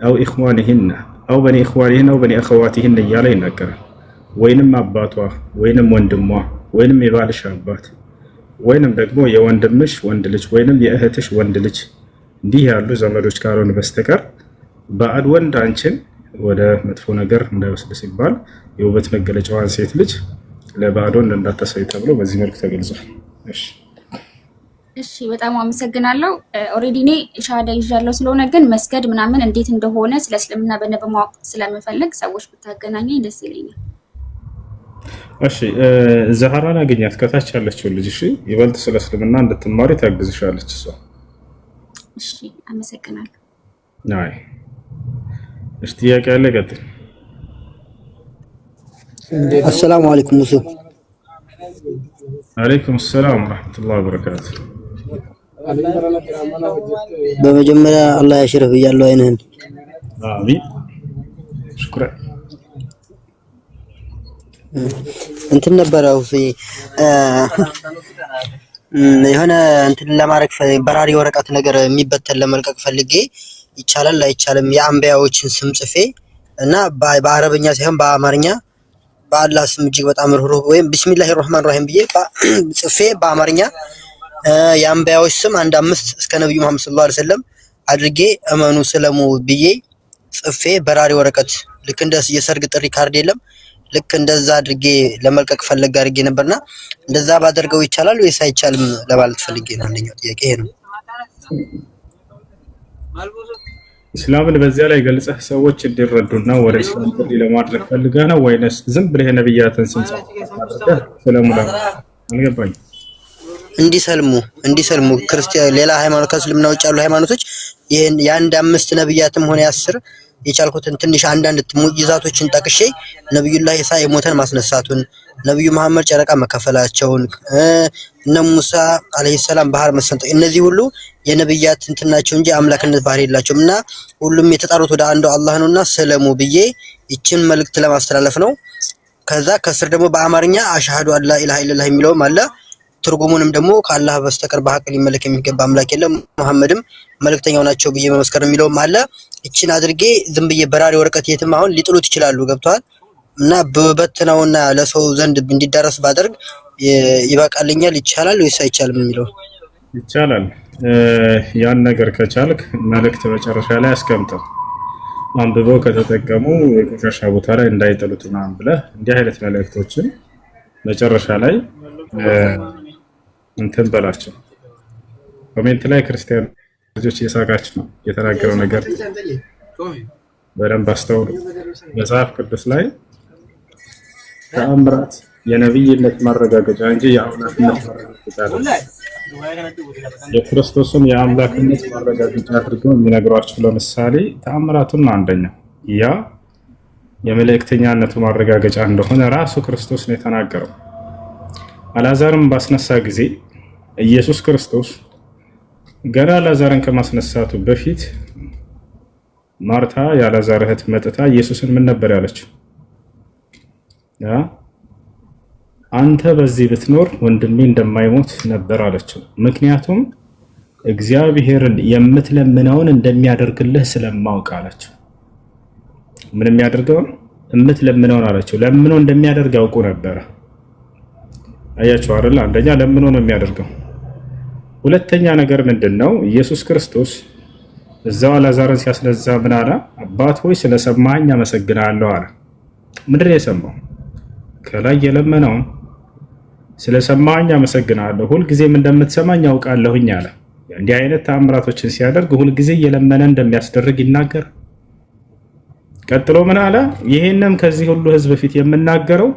አው ኢኽዋኒሂነ አው በኒ ኢኽዋኒሂነ አው በኒ አኸዋቲሂነ እያለ ይናገራል። ወይንም አባቷ ወይንም ወንድሟ ወይንም የባልሽ አባት ወይንም ደግሞ የወንድምሽ ወንድ ልጅ ወይንም የእህትሽ ወንድ ልጅ እንዲህ ያሉ ዘመዶች ካልሆነ በስተቀር ባዕድ ወንድ አንቺን ወደ መጥፎ ነገር እንዳይወስድ ሲባል የውበት መገለጫዋን ሴት ልጅ ለባዕድ ወንድ እንዳታሳይ ተብሎ በዚህ መልኩ ተገልጿል። እሺ በጣም አመሰግናለሁ። ኦሬዲ እኔ ሻሃዳ ይዣለሁ ስለሆነ ግን መስገድ ምናምን እንዴት እንደሆነ ስለ እስልምና በደንብ ማወቅ ስለምፈልግ ሰዎች ብታገናኘኝ ደስ ይለኛል። እሺ ዛህራን አገኛት ከታች ያለችው ልጅ እሺ፣ ይበልጥ ስለ እስልምና እንድትማሪ ታግዝሻለች እሷ። እሺ አመሰግናለሁ። አይ እሺ ጥያቄ አለ? ቀጥል። አሰላሙ አለይኩም ሙሱ። አለይኩም ሰላም ወራህመቱላሂ ወበረካቱ። በመጀመሪያ አላህ ያሽረፍ እያለሁ አይንህን። አሚን ሽኩራን። እንትን ነበረው የሆነ እንትን ለማድረግ በራሪ ወረቀት ነገር የሚበተን ለመልቀቅ ፈልጌ ይቻላል አይቻልም የአንቢያዎችን ስም ጽፌ እና በአረብኛ ሳይሆን በአማርኛ በአላህ ስም እጅግ በጣም ሩህሩህ ወይም ቢስሚላሂር ረህማን ረሂም ብዬ ጽፌ በአማርኛ የአንቢያዎች ስም አንድ 5 እስከ ነብዩ መሐመድ ሰለላሁ ዐለይሂ ወሰለም አድርጌ እመኑ ስለሙ ብዬ ጽፌ በራሪ ወረቀት ልክ እንደ የሰርግ ጥሪ ካርድ የለም ልክ እንደዛ አድርጌ ለመልቀቅ ፈለግ አድርጌ ነበርና እንደዛ ባደርገው ይቻላል ወይስ አይቻልም ለማለት ፈልጌ ነው። አንደኛው ጥያቄ ይሄ ነው። እስላምን በዚያ ላይ ገልጸህ ሰዎች እንዲረዱና ወደ እስላም ጥሪ ለማድረግ ፈልገህ ነው ወይንስ ዝም ብለህ ነብያትን ስም ስለሙላ አልገባኝ። እንዲሰልሙ ክርስቲያን ሌላ ሃይማኖት ከእስልምና ውጭ ያሉ ሃይማኖቶች ይሄን የአንድ 5 ነብያትም ሆነ 10 የቻልኩትን ትንሽ አንዳንድ ሙዕጂዛቶችን ጠቅሼ ነብዩላህ ኢሳ የሞተን ማስነሳቱን ነብዩ መሐመድ ጨረቃ መከፈላቸውን እነ ሙሳ አለይሂ ሰላም ባህር መሰንጠቅ እነዚህ ሁሉ የነብያት እንትናቸው እንጂ አምላክነት ባህሪ የላቸውም እና ሁሉም የተጣሩት ወደ አንዱ አላህ ነውና ሰለሙ ብዬ ይችን መልእክት ለማስተላለፍ ነው። ከዛ ከስር ደግሞ በአማርኛ አሽሃዱ አላ ኢላሃ ኢላላህ የሚለውም አለ። ትርጉሙንም ደግሞ ከአላህ በስተቀር በሐቅ ሊመለክ የሚገባ አምላክ የለም መሐመድም መልእክተኛው ናቸው ብዬ መመስከር የሚለውም አለ። እቺን አድርጌ ዝም ብዬ በራሪ ወረቀት የትም አሁን ሊጥሉት ይችላሉ ገብቷል እና በበትነውና ለሰው ዘንድ እንዲዳረስ ባደርግ ይበቃልኛል ይቻላል ወይስ አይቻልም የሚለው ይቻላል። ያን ነገር ከቻልክ መልእክት መጨረሻ ላይ አስቀምጠው አንብበው ከተጠቀሙ የቆሻሻ ቦታ ላይ እንዳይጥሉት ምናምን ብለህ እንዲህ አይነት መልእክቶችን መጨረሻ ላይ እንትን በላቸው። ኮሜንት ላይ ክርስቲያን ልጆች እየሳቃችሁ ነው የተናገረው ነገር በደንብ አስተውሉ። መጽሐፍ ቅዱስ ላይ ተአምራት የነብይነት ማረጋገጫ እንጂ የአምላክነት ማረጋገጫ አይደለም። የክርስቶስን የአምላክነት ማረጋገጫ አድርገው የሚነግሯቸው ለምሳሌ ተአምራቱን አንደኛው ያ የመልእክተኛነቱ ማረጋገጫ እንደሆነ ራሱ ክርስቶስ ነው የተናገረው። አልዓዛርን ባስነሳ ጊዜ ኢየሱስ ክርስቶስ ገና አልዓዛርን ከማስነሳቱ በፊት ማርታ የአልዓዛር እህት መጥታ ኢየሱስን ምን ነበር ያለችው? አንተ በዚህ ብትኖር ወንድሜ እንደማይሞት ነበር አለችው። ምክንያቱም እግዚአብሔርን የምትለምነውን እንደሚያደርግልህ ስለማውቅ አለችው። ምን የሚያደርገው የምትለምነውን አለችው። ለምኖ እንደሚያደርግ ያውቁ ነበር። አያችሁ አይደል? አንደኛ ለምኖ ነው የሚያደርገው። ሁለተኛ ነገር ምንድነው? ኢየሱስ ክርስቶስ እዛው አልዓዛርን ሲያስነሳ ምን አለ? አባት ሆይ ስለሰማኸኝ አመሰግናለሁ አለ። ምንድን ነው የሰማው? ከላይ የለመነውን ስለሰማኸኝ አመሰግናለሁ፣ ሁልጊዜም እንደምትሰማኝ ያውቃለሁኝ አለ። እንዲህ አይነት ተአምራቶችን ሲያደርግ ሁልጊዜ እየለመነ እንደሚያስደርግ ይናገር። ቀጥሎ ምን አለ? ይሄንም ከዚህ ሁሉ ህዝብ ፊት የምናገረው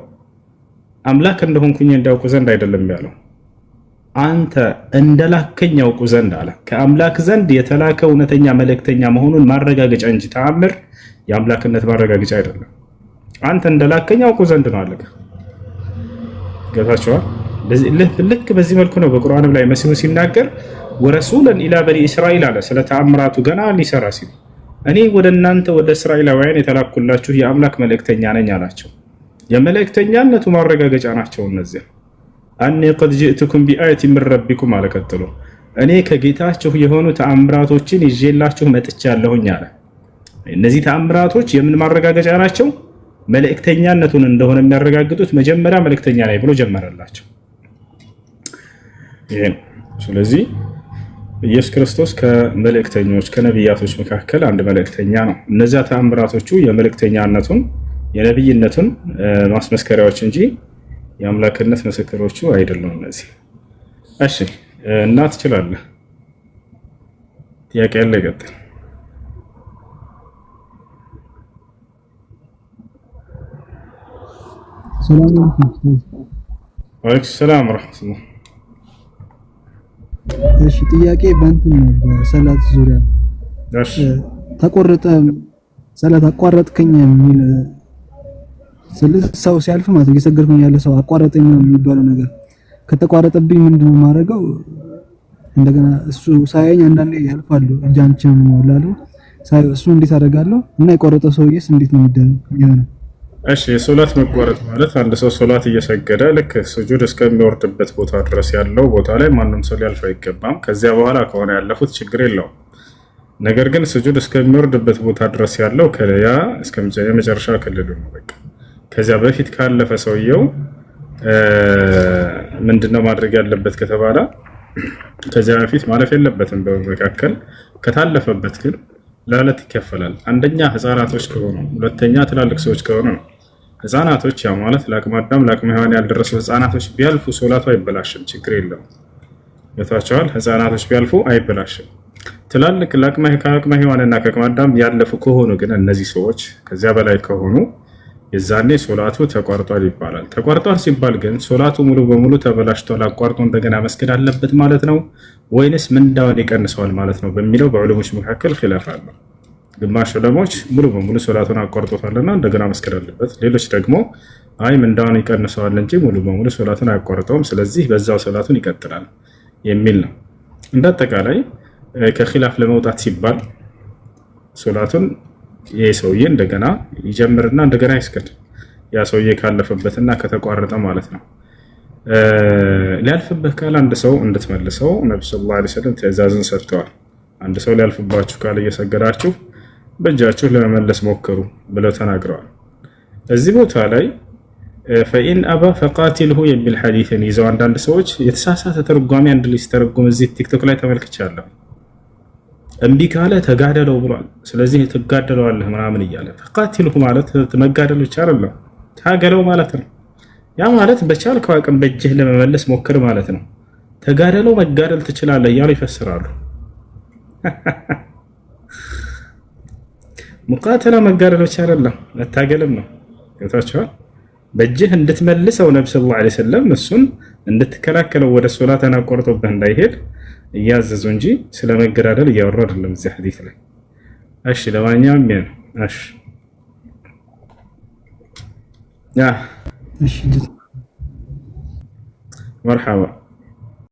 አምላክ እንደሆንኩኝ እንዲያውቁ ዘንድ አይደለም ያለው፣ አንተ እንደላከኝ ያውቁ ዘንድ አለ። ከአምላክ ዘንድ የተላከ እውነተኛ መልእክተኛ መሆኑን ማረጋገጫ እንጂ ተአምር የአምላክነት ማረጋገጫ አይደለም። አንተ እንደላከኝ ያውቁ ዘንድ ነው አለ። ገብታችኋል? ልክ በዚህ መልኩ ነው በቁርአንም ላይ መሲሁ ሲናገር ወረሱለን ኢላ በኒ እስራኤል አለ። ስለ ተአምራቱ ገና ሊሰራ ሲል እኔ ወደ እናንተ ወደ እስራኤላውያን የተላኩላችሁ የአምላክ መልእክተኛ ነኝ አላቸው። የመልእክተኛነቱ ማረጋገጫ ናቸው እነዚህ። አኒ ቀድ ጅእትኩም ቢአየቲን ሚን ረቢኩም አለ። ቀጥሎ እኔ ከጌታችሁ የሆኑ ተአምራቶችን ይዤላችሁ መጥቻለሁኝ አለ። እነዚህ ተአምራቶች የምን ማረጋገጫ ናቸው? መልእክተኛነቱን እንደሆነ የሚያረጋግጡት መጀመሪያ መልእክተኛ ነኝ ብሎ ጀመረላቸው። ይሄ ነው። ስለዚህ ኢየሱስ ክርስቶስ ከመልእክተኞች ከነቢያቶች መካከል አንድ መልእክተኛ ነው። እነዚያ ተአምራቶቹ የመልእክተኛነቱን የነብይነቱን ማስመስከሪያዎች እንጂ የአምላክነት ምስክሮቹ አይደሉም እነዚህ። እሺ እና ትችላለህ። ጥያቄ ያለ ይቀጥል። ወአለይኩም ሰላም ወራህመቱላህ። እሺ ጥያቄ በእንትን በሰላት ዙሪያ ተቆረጠ ሰላት አቋረጥከኝ የሚል ሰው ሲያልፍ ማለት እየሰገድኩኝ ያለ ሰው አቋረጠኝ የሚባለው ነገር ከተቋረጠብኝ ምንድነው የማደርገው? እንደገና እሱ ሳያኝ አንዳንዴ ያልፋሉ እጃንችን ሞላሉ እሱ እንዴት አደርጋለሁ? እና የቆረጠ ሰውዬስ እንዴት ነው የሚደረገው? እሺ የሶላት መቋረጥ ማለት አንድ ሰው ሶላት እየሰገደ ልክ ስጁድ እስከሚወርድበት ቦታ ድረስ ያለው ቦታ ላይ ማንም ሰው ሊያልፍ አይገባም። ከዚያ በኋላ ከሆነ ያለፉት ችግር የለውም። ነገር ግን ስጁድ እስከሚወርድበት ቦታ ድረስ ያለው ከያ የመጨረሻ ክልሉ ነው። በቃ ከዚያ በፊት ካለፈ ሰውየው ምንድነው ማድረግ ያለበት ከተባለ ከዚያ በፊት ማለፍ የለበትም። በመካከል ከታለፈበት ግን ለሁለት ይከፈላል። አንደኛ ህፃናቶች ከሆኑ፣ ሁለተኛ ትላልቅ ሰዎች ከሆኑ ነው። ህፃናቶች ያ ማለት ለአቅመ አዳም ለአቅመ ሔዋን ያልደረሱ ህፃናቶች ቢያልፉ ሶላቱ አይበላሽም፣ ችግር የለውም። ገብቷቸዋል? ህፃናቶች ቢያልፉ አይበላሽም። ትላልቅ ለአቅመ ሔዋንና ከአቅመ አዳም ያለፉ ከሆኑ ግን እነዚህ ሰዎች ከዚያ በላይ ከሆኑ የዛኔ ሶላቱ ተቋርጧል ይባላል። ተቋርጧል ሲባል ግን ሶላቱ ሙሉ በሙሉ ተበላሽቷል፣ አቋርጦ እንደገና መስገድ አለበት ማለት ነው ወይንስ ምንዳውን ይቀንሰዋል ማለት ነው በሚለው በዑለሞች መካከል ኺላፍ አለ። ግማሽ ዑለሞች ሙሉ በሙሉ ሶላቱን አቋርጦታልና እንደገና መስገድ አለበት፣ ሌሎች ደግሞ አይ ምንዳውን ይቀንሰዋል እንጂ ሙሉ በሙሉ ሶላቱን አያቋርጠውም፣ ስለዚህ በዛው ሶላቱን ይቀጥላል የሚል ነው። እንዳጠቃላይ ከኺላፍ ለመውጣት ሲባል ሶላቱን ይሄ ሰውዬ እንደገና ይጀምርና እንደገና ይስገድ። ያ ሰውዬ ካለፈበትና ከተቋረጠ ማለት ነው። ሊያልፍበት ካለ አንድ ሰው እንድትመልሰው ነብዩ ሰለላሁ ዐለይሂ ወሰለም ትዕዛዝን ሰጥተዋል። አንድ ሰው ሊያልፍባችሁ ካለ እየሰገዳችሁ በእጃችሁ ለመመለስ ሞክሩ ብለው ተናግረዋል። እዚህ ቦታ ላይ ፈኢን አባ ፈቃቲልሁ የሚል ሐዲስን ይዘው አንዳንድ ሰዎች የተሳሳተ ተርጓሚ አንድ ልጅ ተረጎም እዚህ ቲክቶክ ላይ ተመልክቻለሁ። እምቢ ካለ ተጋደለው ብሏል። ስለዚህ ትጋደለዋለህ ምናምን እያለ ፈቃቲልሁ ማለት መጋደል ብቻ አይደለም፣ ታገለው ማለት ነው። ያ ማለት በቻልከው አቅም በእጅህ ለመመለስ ሞክር ማለት ነው። ተጋደለው መጋደል ትችላለህ እያሉ ይፈስራሉ። ሙቃተላ መጋደል ብቻ አይደለም መታገልም ነው። ገብታችኋል? በእጅህ እንድትመልሰው ነብዩ ሰለላሁ ዐለይሂ ወሰለም እሱን እንድትከላከለው ወደ ሶላት አቆርጦብህ እንዳይሄድ እያዘዙ እንጂ ስለ መገዳደል እያወሩ አይደለም እዚህ ሐዲስ ላይ። እሺ ለማንኛውም ያ እሺ ያ እሺ መርሐባ